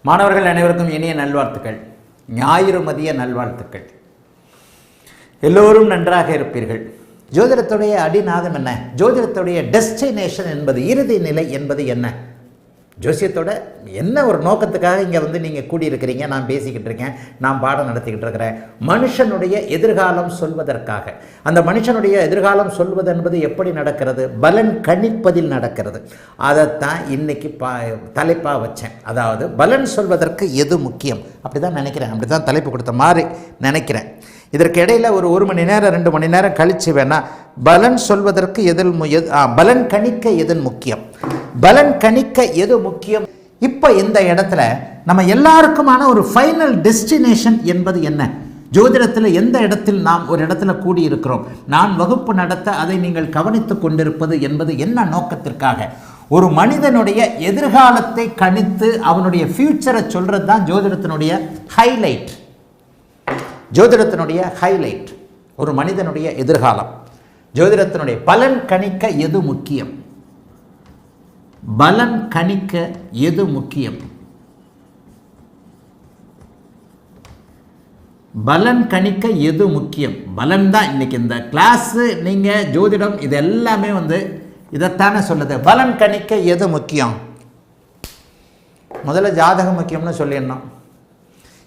மாணவர்கள் அனைவருக்கும் இனிய நல்வாழ்த்துக்கள். ஞாயிறு மதிய நல்வாழ்த்துக்கள். எல்லோரும் நன்றாக இருப்பீர்கள். ஜோதிடத்துடைய அடிநாதம் என்ன? ஜோதிடத்துடைய டெஸ்டினேஷன் என்பது, இறுதி நிலை என்பது என்ன? ஜோசியத்தோட என்ன ஒரு நோக்கத்துக்காக இங்கே நீங்கள் கூடியிருக்கிறீங்க? நான் பேசிக்கிட்டு இருக்கேன், நான் பாடம் நடத்திக்கிட்டு இருக்கிறேன். மனுஷனுடைய எதிர்காலம் சொல்வதற்காக. அந்த மனுஷனுடைய எதிர்காலம் சொல்வது என்பது எப்படி நடக்கிறது? பலன் கணிப்பதில் நடக்கிறது. அதைத்தான் இன்னைக்கு தலைப்பாக வச்சேன். அதாவது பலன் சொல்வதற்கு எது முக்கியம்? அப்படி தான் நினைக்கிறேன், அப்படி தான் தலைப்பு கொடுத்த மாதிரி நினைக்கிறேன். இதற்கு இடையில் ஒரு மணி நேரம் 2 மணி நேரம் கழித்து வேணால் பலன் சொல்வதற்கு பலன் கணிக்க எது முக்கியம், பலன் கணிக்க எது முக்கியம். இப்போ இந்த இடத்துல நம்ம எல்லாருக்குமான ஒரு ஃபைனல் டெஸ்டினேஷன் என்பது என்ன? ஜோதிடத்தில் எந்த இடத்தில் நாம் ஒரு இடத்துல கூடியிருக்கிறோம், நான் வகுப்பு நடத்த அதை நீங்கள் கவனித்து கொண்டிருப்பது என்பது என்ன நோக்கத்திற்காக? ஒரு மனிதனுடைய எதிர்காலத்தை கணித்து அவனுடைய ஃபியூச்சரை சொல்கிறது தான் ஜோதிடத்தினுடைய ஹைலைட். ஜோதிடத்தினுடைய ஹைலைட் ஒரு மனிதனுடைய எதிர்காலம். ஜோதிடத்தினுடைய பலன் கணிக்க எது முக்கியம்? பலன் கணிக்க எது முக்கியம்? பலன் கணிக்க எது முக்கியம்? பலன் தான் இன்னைக்கு இந்த கிளாஸு. நீங்கள் ஜோதிடம் இது எல்லாமே இதைத்தானே சொல்லுது. பலன் கணிக்க எது முக்கியம்? முதல்ல ஜாதகம் முக்கியம்னு சொல்லிடணும்.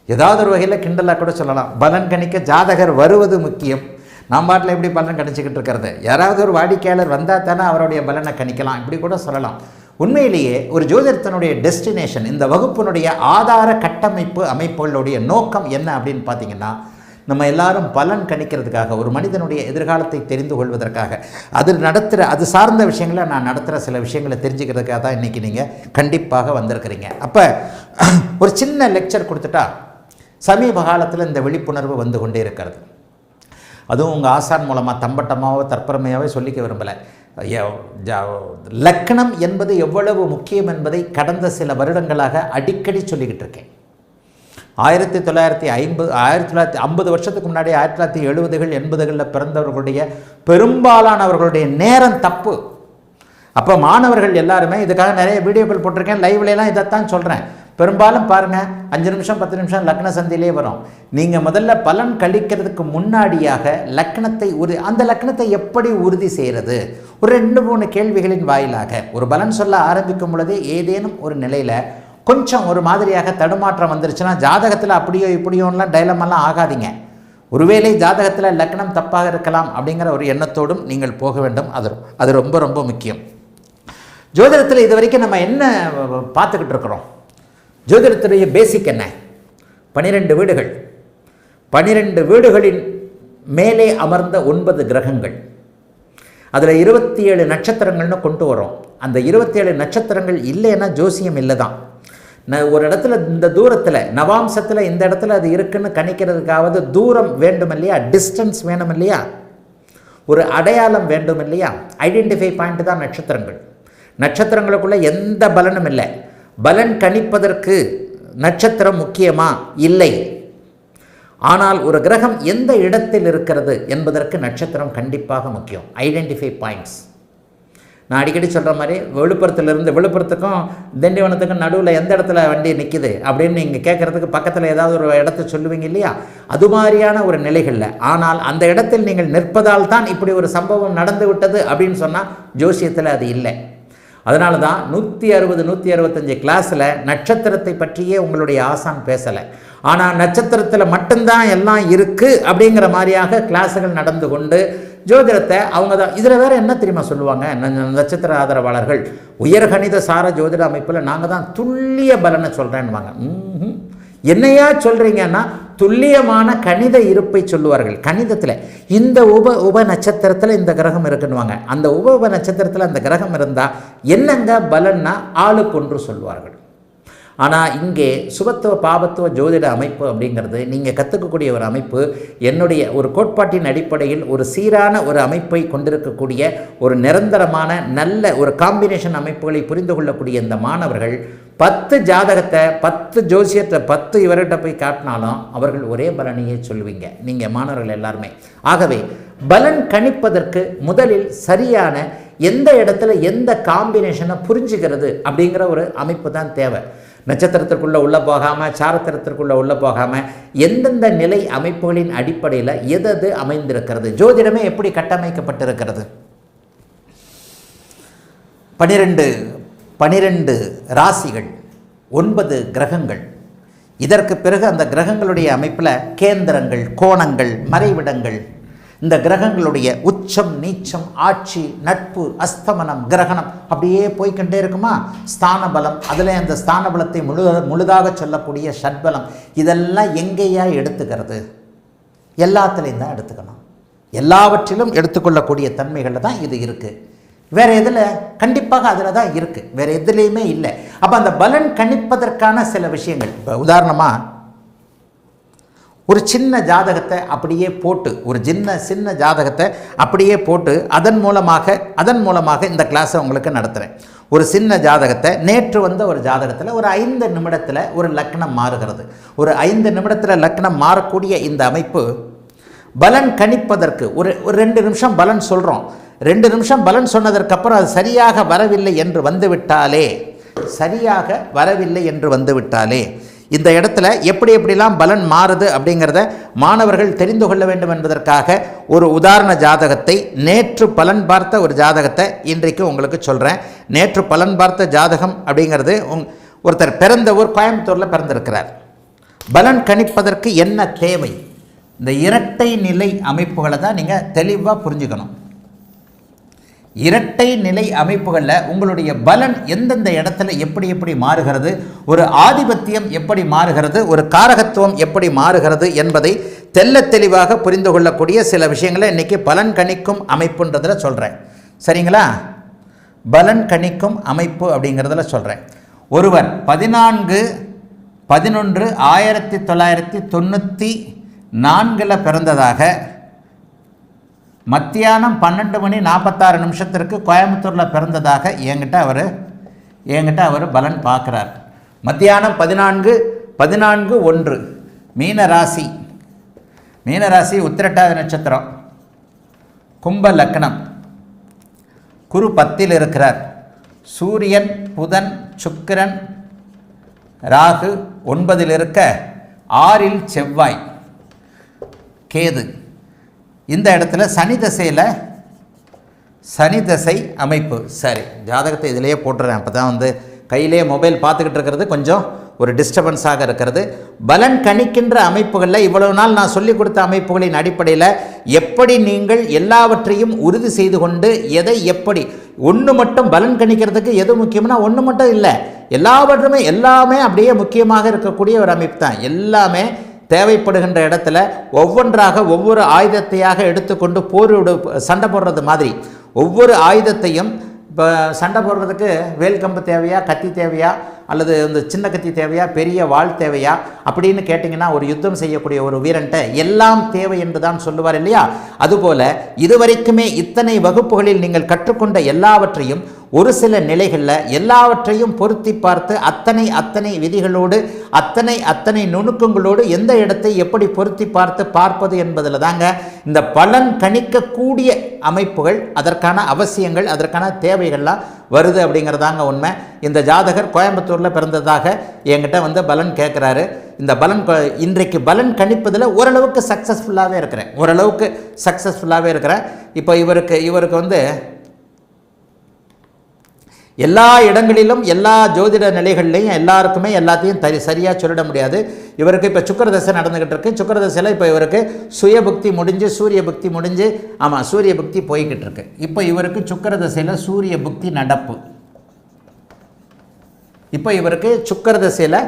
ஏதாவது ஒரு வகையில் கிண்டலாக கூட சொல்லலாம். பலன் கணிக்க ஜாதகர் வருவது முக்கியம். நாம் பாட்டில் எப்படி பலன் கணிச்சிக்கிட்டு இருக்கிறது? யாராவது ஒரு வாடிக்கையாளர் வந்தால் தானே அவருடைய பலனை கணிக்கலாம், இப்படி கூட சொல்லலாம். உண்மையிலேயே ஒரு ஜோதிடத்தினுடைய டெஸ்டினேஷன், இந்த வகுப்பினுடைய ஆதார கட்டமைப்பு அமைப்புகளுடைய நோக்கம் என்ன அப்படின்னு பார்த்தீங்கன்னா, நம்ம எல்லாரும் பலன் கணிக்கிறதுக்காக, ஒரு மனிதனுடைய எதிர்காலத்தை தெரிந்து கொள்வதற்காக, அது சார்ந்த விஷயங்களை நான் நடத்துகிற சில விஷயங்களை தெரிஞ்சுக்கிறதுக்காக தான் இன்றைக்கி நீங்கள் கண்டிப்பாக வந்திருக்கிறீங்க. அப்போ ஒரு சின்ன லெக்சர் கொடுத்துட்டா சமீப காலத்தில் இந்த விழிப்புணர்வு வந்து கொண்டே இருக்கிறது. அதுவும் உங்கள் ஆசான் மூலமாக தம்பட்டமாகவோ தற்பரமையாகவே சொல்லிக்க விரும்பலை. லக்கணம் என்பது எவ்வளவு முக்கியம் என்பதை கடந்த சில வருடங்களாக அடிக்கடி சொல்லிக்கிட்டு இருக்கேன். 1950 வருஷத்துக்கு முன்னாடி 1970கள் 80களில் பிறந்தவர்களுடைய பெரும்பாலானவர்களுடைய நேரம் தப்பு. அப்போ மாணவர்கள் எல்லாருமே இதுக்காக நிறைய வீடியோக்கள் போட்டிருக்கேன், லைவ்லாம் இதைத்தான் சொல்கிறேன். பெரும்பாலும் பாருங்கள் 5 நிமிஷம் 10 நிமிஷம் லக்ன சந்திலே வரும். நீங்கள் முதல்ல பலன் கழிக்கிறதுக்கு முன்னாடியாக அந்த லக்னத்தை எப்படி உறுதி செய்கிறது? ஒரு 2-3 கேள்விகளின் வாயிலாக ஒரு பலன் சொல்ல ஆரம்பிக்கும் பொழுது ஏதேனும் ஒரு நிலையில் கொஞ்சம் ஒரு மாதிரியாக தடுமாற்றம் வந்துருச்சுன்னா, ஜாதகத்தில் அப்படியோ இப்படியோலாம் டைலமெல்லாம் ஆகாதீங்க. ஒருவேளை ஜாதகத்தில் லக்னம் தப்பாக இருக்கலாம் அப்படிங்கிற ஒரு எண்ணத்தோடும் நீங்கள் போக வேண்டும். அது ரொம்ப ரொம்ப முக்கியம். ஜோதிடத்தில் இது வரைக்கும் நம்ம என்ன பார்த்துக்கிட்டு இருக்கிறோம்? ஜோதிடத்துடைய பேசிக் என்ன? 12 வீடுகள். 12 வீடுகளின் மேலே அமர்ந்த 9 கிரகங்கள். அதில் 27 நட்சத்திரங்கள்னு கொண்டு வரோம். அந்த 27 நட்சத்திரங்கள் இல்லைன்னா ஜோசியம் இல்லை தான். ஒரு இடத்துல இந்த தூரத்தில் நவாம்சத்தில் இந்த இடத்துல அது இருக்குன்னு கணிக்கிறதுக்காவது தூரம் வேண்டும் இல்லையா? டிஸ்டன்ஸ் வேணும் இல்லையா? ஒரு அடையாளம் வேண்டும் இல்லையா? ஐடென்டிஃபை பாயிண்ட் தான் நட்சத்திரங்கள். நட்சத்திரங்களுக்குள்ள எந்த பலனும் இல்லை. பலன் கணிப்பதற்கு நட்சத்திரம் முக்கியமா? இல்லை. ஆனால் ஒரு கிரகம் எந்த இடத்தில் இருக்கிறது என்பதற்கு நட்சத்திரம் கண்டிப்பாக முக்கியம். Identify points. நான் அடிக்கடி சொல்கிற மாதிரி விழுப்புரத்துக்கும் திண்டிவனத்துக்கும் நடுவில் எந்த இடத்துல வண்டி நிற்கிது அப்படின்னு நீங்கள் கேட்குறதுக்கு பக்கத்தில் ஏதாவது ஒரு இடத்த சொல்லுவீங்க இல்லையா? அது மாதிரியான ஒரு நிலைகளில். ஆனால் அந்த இடத்தில் நீங்கள் நிற்பதால் தான் இப்படி ஒரு சம்பவம் நடந்து விட்டது அப்படின்னு சொன்னால் ஜோசியத்தில் அது இல்லை. அதனால தான் 160 165 கிளாஸில் நட்சத்திரத்தை பற்றியே உங்களுடைய ஆசான் பேசலை. ஆனால் நட்சத்திரத்தில் மட்டும்தான் எல்லாம் இருக்குது அப்படிங்கிற மாதிரியாக கிளாஸுகள் நடந்து கொண்டு ஜோதிடத்தை அவங்க தான் இதில் வேறு என்ன தெரியுமா சொல்லுவாங்க? நட்சத்திர ஆதரவாளர்கள் உயர்கணித சார ஜோதிட அமைப்பில் நாங்கள் தான் துல்லிய பலனை சொல்கிறேன்னுவாங்க. என்னையா சொல்கிறீங்கன்னா துல்லியமான கணித இருப்பை சொல்லுவார்கள். கணிதத்தில் இந்த உப நட்சத்திரத்தில் இந்த கிரகம் இருக்குன்னுவாங்க. அந்த உப நட்சத்திரத்தில் அந்த கிரகம் இருந்தால் என்னங்க பலன்னா ஆளுக்கொன்று சொல்வார்கள். ஆனால் இங்கே சுபத்துவ பாபத்துவ ஜோதிட அமைப்பு அப்படிங்கிறது நீங்கள் கற்றுக்கக்கூடிய ஒரு அமைப்பு. என்னுடைய ஒரு கோட்பாட்டின் அடிப்படையில் ஒரு சீரான ஒரு அமைப்பை கொண்டிருக்கக்கூடிய ஒரு நிரந்தரமான நல்ல ஒரு காம்பினேஷன் அமைப்புகளை புரிந்து கொள்ளக்கூடிய இந்த மாணவர்கள் 10 ஜாதகத்தை 10 ஜோசியத்தை 10 இவர்கிட்ட போய் காட்டினாலும் அவர்கள் ஒரே பலனையே சொல்லுவீங்க நீங்கள் மாணவர்கள் எல்லாருமே. ஆகவே பலன் கணிப்பதற்கு முதலில் சரியான எந்த இடத்துல எந்த காம்பினேஷனை புரிஞ்சுக்கிறது அப்படிங்கிற ஒரு அமைப்பு தான் தேவை. நட்சத்திரத்திற்குள்ளே உள்ளே போகாமல், சாரத்திரத்திற்குள்ளே உள்ளே போகாமல், எந்தெந்த நிலை அமைப்புகளின் அடிப்படையில் எது அமைந்திருக்கிறது, ஜோதிடமே எப்படி கட்டமைக்கப்பட்டிருக்கிறது. 12 ராசிகள், 9 கிரகங்கள். இதற்கு பிறகு அந்த கிரகங்களுடைய அமைப்பில் கேந்திரங்கள், கோணங்கள், மறைவிடங்கள், இந்த கிரகங்களுடைய உச்சம், நீச்சம், ஆட்சி, நட்பு, அஸ்தமனம், கிரகணம் அப்படியே போய்கொண்டே இருக்குமா. ஸ்தான பலம், அதில் அந்த ஸ்தான பலத்தை முழுதாக சொல்லக்கூடிய ஷட்பலம், இதெல்லாம் எங்கேயா எடுத்துக்கிறது? எல்லாத்துலேயும் தான் எடுத்துக்கணும். எல்லாவற்றிலும் எடுத்துக்கொள்ளக்கூடிய தன்மைகளில் தான் இது இருக்குது. வேறு எதில்? கண்டிப்பாக அதில் தான் இருக்குது, வேறு எதுலேயுமே இல்லை. அப்போ அந்த பலன் கணிப்பதற்கான சில விஷயங்கள், இப்போ உதாரணமாக ஒரு சின்ன ஜாதகத்தை அப்படியே போட்டு, ஒரு சின்ன ஜாதகத்தை அப்படியே போட்டு அதன் மூலமாக இந்த கிளாஸை உங்களுக்கு நடத்துகிறேன். ஒரு சின்ன ஜாதகத்தை, நேற்று வந்த ஒரு ஜாதகத்தில் ஒரு 5 நிமிடத்தில் ஒரு லக்னம் மாறுகிறது. ஒரு 5 நிமிடத்தில் லக்னம் மாறக்கூடிய இந்த அமைப்பு பலன் கணிப்பதற்கு ஒரு 2 நிமிஷம் பலன் சொல்கிறோம். 2 நிமிஷம் பலன் சொன்னதற்கப்புறம் அது சரியாக வரவில்லை என்று வந்துவிட்டாலே இந்த இடத்துல எப்படிலாம் பலன் மாறுது அப்படிங்கிறத மாணவர்கள் தெரிந்து கொள்ள வேண்டும் என்பதற்காக ஒரு உதாரண ஜாதகத்தை, நேற்று பலன் பார்த்த ஒரு ஜாதகத்தை இன்றைக்கு உங்களுக்கு சொல்கிறேன். நேற்று பலன் பார்த்த ஜாதகம் அப்படிங்கிறது, ஒருத்தர் பிறந்த ஊர் கோயம்புத்தூரில் பிறந்திருக்கிறார். பலன் கணிப்பதற்கு என்ன தேவை? இந்த இரட்டை நிலை அமைப்புகளை தான் நீங்கள் தெளிவாக புரிஞ்சுக்கணும். இரட்டை நிலை அமைப்புகளில் உங்களுடைய பலன் எந்தெந்த இடத்துல எப்படி மாறுகிறது, ஒரு ஆதிபத்தியம் எப்படி மாறுகிறது, ஒரு காரகத்துவம் எப்படி மாறுகிறது என்பதை தெளிவாக புரிந்து கொள்ளக்கூடிய சில விஷயங்களை இன்றைக்கி பலன் கணிக்கும் அமைப்புன்றதில் சொல்கிறேன். சரிங்களா? பலன் கணிக்கும் அமைப்பு அப்படிங்கிறதுல சொல்கிறேன். ஒருவர் 14/11/1994 பிறந்ததாக, மத்தியானம் 12:46 கோயம்புத்தூரில் பிறந்ததாக என்கிட்ட அவர் பலன் பார்க்குறார். மத்தியானம் 14/1 மீனராசி உத்திரட்டாதி நட்சத்திரம், கும்ப லக்னம், குரு 10ல் இருக்கிறார். சூரியன், புதன், சுக்கிரன், ராகு 9ல் இருக்க, 6ல் செவ்வாய், கேது. இந்த இடத்துல சனி தசை அமைப்பு. சரி, ஜாதகத்தை இதிலேயே போட்டுறேன். அப்போ தான் கையிலே மொபைல் பார்த்துக்கிட்டு இருக்கிறது கொஞ்சம் ஒரு டிஸ்டர்பன்ஸாக இருக்கிறது. பலன் கணிக்கின்ற அமைப்புகளில் இவ்வளவு நாள் நான் சொல்லிக் கொடுத்த அமைப்புகளின் அடிப்படையில் எப்படி நீங்கள் எல்லாவற்றையும் உறுதி செய்து கொண்டு எதை எப்படி ஒன்று மட்டும் பலன் கணிக்கிறதுக்கு எது முக்கியம்னா ஒன்று மட்டும் இல்லை, எல்லாமே அப்படியே முக்கியமாக இருக்கக்கூடிய ஒரு அமைப்பு தான். எல்லாமே தேவைப்படுகின்ற இடத்துல ஒவ்வொன்றாக ஒவ்வொரு ஆயுதத்தையாக எடுத்துக்கொண்டு சண்டை போடுறது மாதிரி ஒவ்வொரு ஆயுதத்தையும், இப்போ சண்டை போடுறதுக்கு வேல் கம்பு தேவையா, கத்தி தேவையா, அல்லது இந்த சின்ன கத்தி தேவையா, பெரிய வாள் தேவையா அப்படின்னு கேட்டிங்கன்னா ஒரு யுத்தம் செய்யக்கூடிய ஒரு வீரன்ட்ட எல்லாம் தேவை என்று தான் சொல்லுவார் இல்லையா? அதுபோல் இதுவரைக்குமே இத்தனை வகுப்புகளில் நீங்கள் கற்றுக்கொண்ட எல்லாவற்றையும் ஒரு சில நிலைகளில் எல்லாவற்றையும் பொருத்தி பார்த்து அத்தனை விதிகளோடு அத்தனை நுணுக்கங்களோடு எந்த இடத்தை எப்படி பொருத்தி பார்ப்பது என்பதில் தாங்க இந்த பலன் கணிக்கக்கூடிய அமைப்புகள், அதற்கான அவசியங்கள், அதற்கான தேவைகள்லாம் வருது அப்படிங்கிறதாங்க உண்மை. இந்த ஜாதகர் கோயம்புத்தூரில் பிறந்ததாக என்கிட்ட பலன் கேட்குறாரு. இந்த பலன் இன்றைக்கு பலன் கணிப்பதில் ஓரளவுக்கு சக்ஸஸ்ஃபுல்லாகவே இருக்கிறேன். இப்போ இவருக்கு எல்லா இடங்களிலும் எல்லா ஜோதிட நிலைகள்லையும் எல்லாருக்குமே எல்லாத்தையும் சரியாக சொல்லிட முடியாது. இவருக்கு இப்போ சுக்கிரதசை நடந்துக்கிட்டு இருக்கு. சுக்கிரதசையில் இப்போ இவருக்கு சுயபுக்தி முடிஞ்சு சூரிய புக்தி முடிஞ்சு, சூரிய புக்தி போய்கிட்டு இருக்கு. இப்போ இவருக்கு சுக்கிரதசையில் சூரிய புக்தி நடப்பு. இப்போ இவருக்கு சுக்கிரதசையில்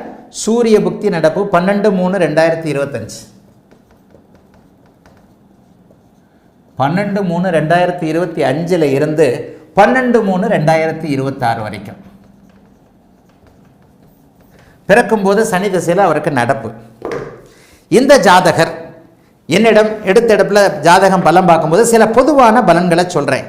சூரிய புக்தி நடப்பு 12/3/2025 12/3/2025 இருந்து 12/3/2026 வரைக்கும் பிறக்கும்போது சனி திசையில் அவருக்கு நடப்பு. இந்த ஜாதகர் என்னிடம் எடுப்பில் ஜாதகம் பலம் பார்க்கும்போது சில பொதுவான பலன்களை சொல்கிறேன்.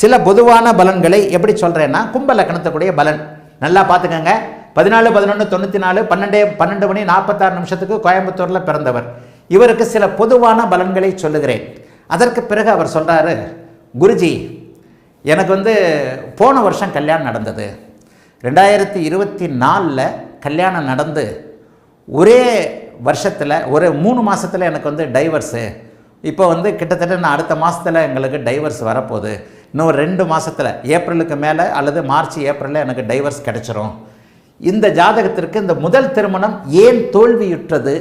சில பொதுவான பலன்களை எப்படி சொல்கிறேன்னா, கும்ப லக்னத்துக்குடைய பலன் நல்லா பார்த்துக்கங்க. 14/11/94 12:46 கோயம்புத்தூரில் பிறந்தவர். இவருக்கு சில பொதுவான பலன்களை சொல்லுகிறேன். அதற்கு பிறகு அவர் சொல்கிறாரு, குருஜி எனக்கு போன வருஷம் கல்யாணம் நடந்தது. 2024 கல்யாணம் நடந்து ஒரே வருஷத்தில் ஒரு 3 மாதத்தில் எனக்கு வந்து டைவர்ஸு, இப்போ வந்து கிட்டத்தட்ட நான் அடுத்த மாதத்தில் எங்களுக்கு டைவர்ஸ் வரப்போகுது, இன்னும் 2 மாதத்தில் ஏப்ரலுக்கு மேலே அல்லது மார்ச் ஏப்ரலில் எனக்கு டைவர்ஸ் கிடச்சிரும். இந்த ஜாதகத்திற்கு இந்த முதல் திருமணம் ஏன் தோல்வியுற்றது,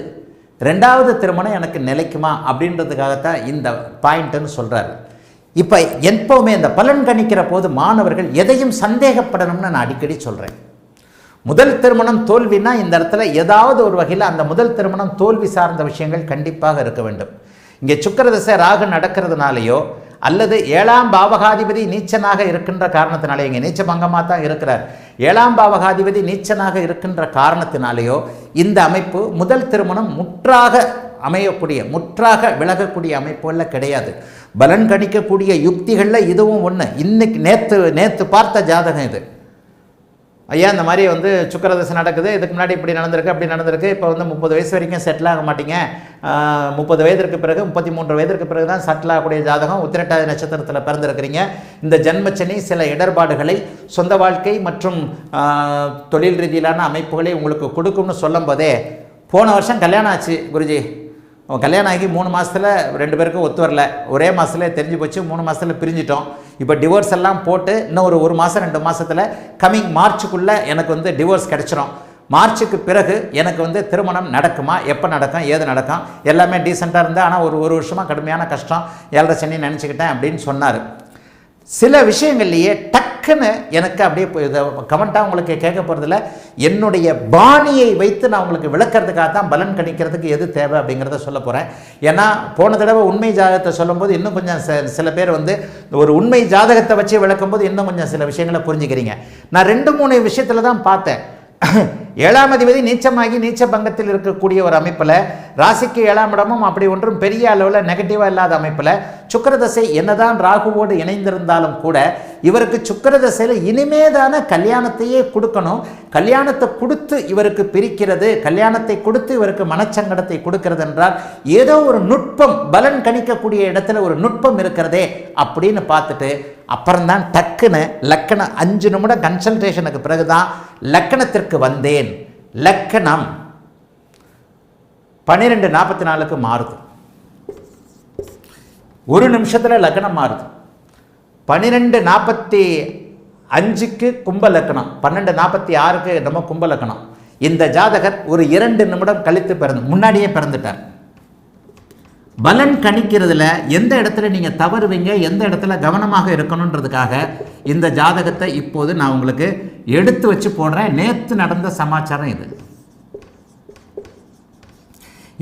2வது திருமணம் எனக்கு நிலைக்குமா அப்படின்றதுக்காகத்தான் இந்த பாயிண்ட்டுன்னு சொல்கிறாரு. இப்போ எப்போவுமே இந்த பலன் கணிக்கிற போது மாணவர்கள் எதையும் சந்தேகப்படணும்னு நான் அடிக்கடி சொல்கிறேன். முதல் திருமணம் தோல்வினா இந்த இடத்துல ஏதாவது ஒரு வகையில் அந்த முதல் திருமணம் தோல்வி சார்ந்த விஷயங்கள் கண்டிப்பாக இருக்க வேண்டும். இங்கே சுக்கிரதசை ராகு நடக்கிறதுனாலையோ அல்லது 7ஆம் பாவகாதிபதி நீச்சனாக இருக்கின்ற காரணத்தினாலே, இங்கே நீச்ச பங்கமாக தான் இருக்கிறார், 7ஆம் பாவகாதிபதி நீச்சனாக இருக்கின்ற காரணத்தினாலேயோ இந்த அமைப்பு முதல் திருமணம் முற்றாக அமையக்கூடிய, முற்றாக விலகக்கூடிய அமைப்புகளில் கிடையாது. பலன் கணிக்கக்கூடிய யுக்திகளில் இதுவும் ஒன்று. இன்னைக்கு நேற்று பார்த்த ஜாதகம் இது. ஐயா இந்த மாதிரி வந்து சுக்கிரதசை நடக்குது, இதுக்கு முன்னாடி இப்படி நடந்திருக்கு அப்படி நடந்திருக்கு, இப்போ வந்து 30 வயசு வரைக்கும் செட்டில் ஆக மாட்டீங்க, 30 வயதிற்கு பிறகு 33 வயதிற்கு பிறகு தான் செட்டில் ஆகக்கூடிய ஜாதகம், உத்திரட்டாதி நட்சத்திரத்தில் பிறந்திருக்கிறீங்க, இந்த ஜன்மச்சனி சில இடர்பாடுகளை சொந்த வாழ்க்கை மற்றும் தொழில் ரீதியிலான அமைப்புகளை உங்களுக்கு கொடுக்கும்னு சொல்லும் போதே, போன வருஷம் கல்யாணம் ஆச்சு குருஜி, கல்யாணம் ஆகி 3 மாதத்தில் 2 பேருக்கும் ஒத்து வரல, ஒரே மாதத்தில் தெரிஞ்சு போச்சு, 3 மாதத்தில் பிரிஞ்சிட்டோம், இப்போ டிவோர்ஸ் எல்லாம் போட்டு இன்னும் ஒரு மாதம் 2 மாதத்தில் கம்மிங் மார்ச்சுக்குள்ளே எனக்கு வந்து டிவோர்ஸ் கிடச்சிரும், மார்ச்சுக்கு பிறகு எனக்கு வந்து திருமணம் நடக்குமா, எப்போ நடக்கும், ஏது நடக்கும், எல்லாமே டீசெண்டாக இருந்தால், ஆனால் ஒரு வருஷமாக கடுமையான கஷ்டம், 7.5 சனி நினச்சிக்கிட்டேன் அப்படின்னு சொன்னார். சில விஷயங்கள்லையே டக்குன்னு எனக்கு அப்படியே இதை கமெண்ட்டாக உங்களுக்கு கேட்க போகிறதில்ல, என்னுடைய பாணியை வைத்து நான் உங்களுக்கு விளக்கிறதுக்காக தான் பலன் கணிக்கிறதுக்கு எது தேவை அப்படிங்கிறத சொல்ல போகிறேன். ஏன்னா போன தடவை உண்மை ஜாதகத்தை சொல்லும்போது இன்னும் கொஞ்சம் சில பேர் வந்து ஒரு உண்மை ஜாதகத்தை வச்சு விளக்கும்போது இன்னும் கொஞ்சம் சில விஷயங்களை புரிஞ்சுக்கிறீங்க. நான் 2-3 விஷயத்தில் தான் பார்த்தேன். 7ஆம் அதிபதி நீச்சமாகி நீச்ச பங்கத்தில் இருக்கக்கூடிய ஒரு அமைப்பில், ராசிக்கு 7ஆம் இடமும் அப்படி ஒன்றும் பெரிய அளவில் நெகட்டிவாக இல்லாத அமைப்பில், சுக்கிரதசை என்னதான் ராகுவோடு இணைந்திருந்தாலும் கூட இவருக்கு சுக்கிரதசையில் இனிமேதான கல்யாணத்தையே கொடுக்கணும், கல்யாணத்தை கொடுத்து இவருக்கு பிரிக்கிறது, கல்யாணத்தை கொடுத்து இவருக்கு மனச்சங்கடத்தை கொடுக்கிறது என்றால் ஏதோ ஒரு நுட்பம், பலன் கணிக்கக்கூடிய இடத்துல ஒரு நுட்பம் இருக்கிறதே அப்படின்னு பார்த்துட்டு அப்புறம்தான் டக்குன்னு லக்கணம் 5 நிமிடம் கன்சல்டேஷனுக்கு பிறகுதான் லக்கணத்திற்கு வந்தேன். லக்கணம் 12:44 மாறுது, 1 நிமிஷத்தில் லக்கணம் மாறுது. 12:45 கும்ப லக்கணம், 12:46 நம்ம கும்ப லக்கணம். இந்த ஜாதகர் ஒரு 2 நிமிடம் கழித்து முன்னாடியே பிறந்துட்டார். பலன் கணிக்கிறதுல எந்த இடத்துல நீங்கள் தவறுவீங்க, எந்த இடத்துல கவனமாக இருக்கணுன்றதுக்காக இந்த ஜாதகத்தை இப்போது நான் உங்களுக்கு எடுத்து வச்சு போடுறேன். நேற்று நடந்த சமாச்சாரம் இது.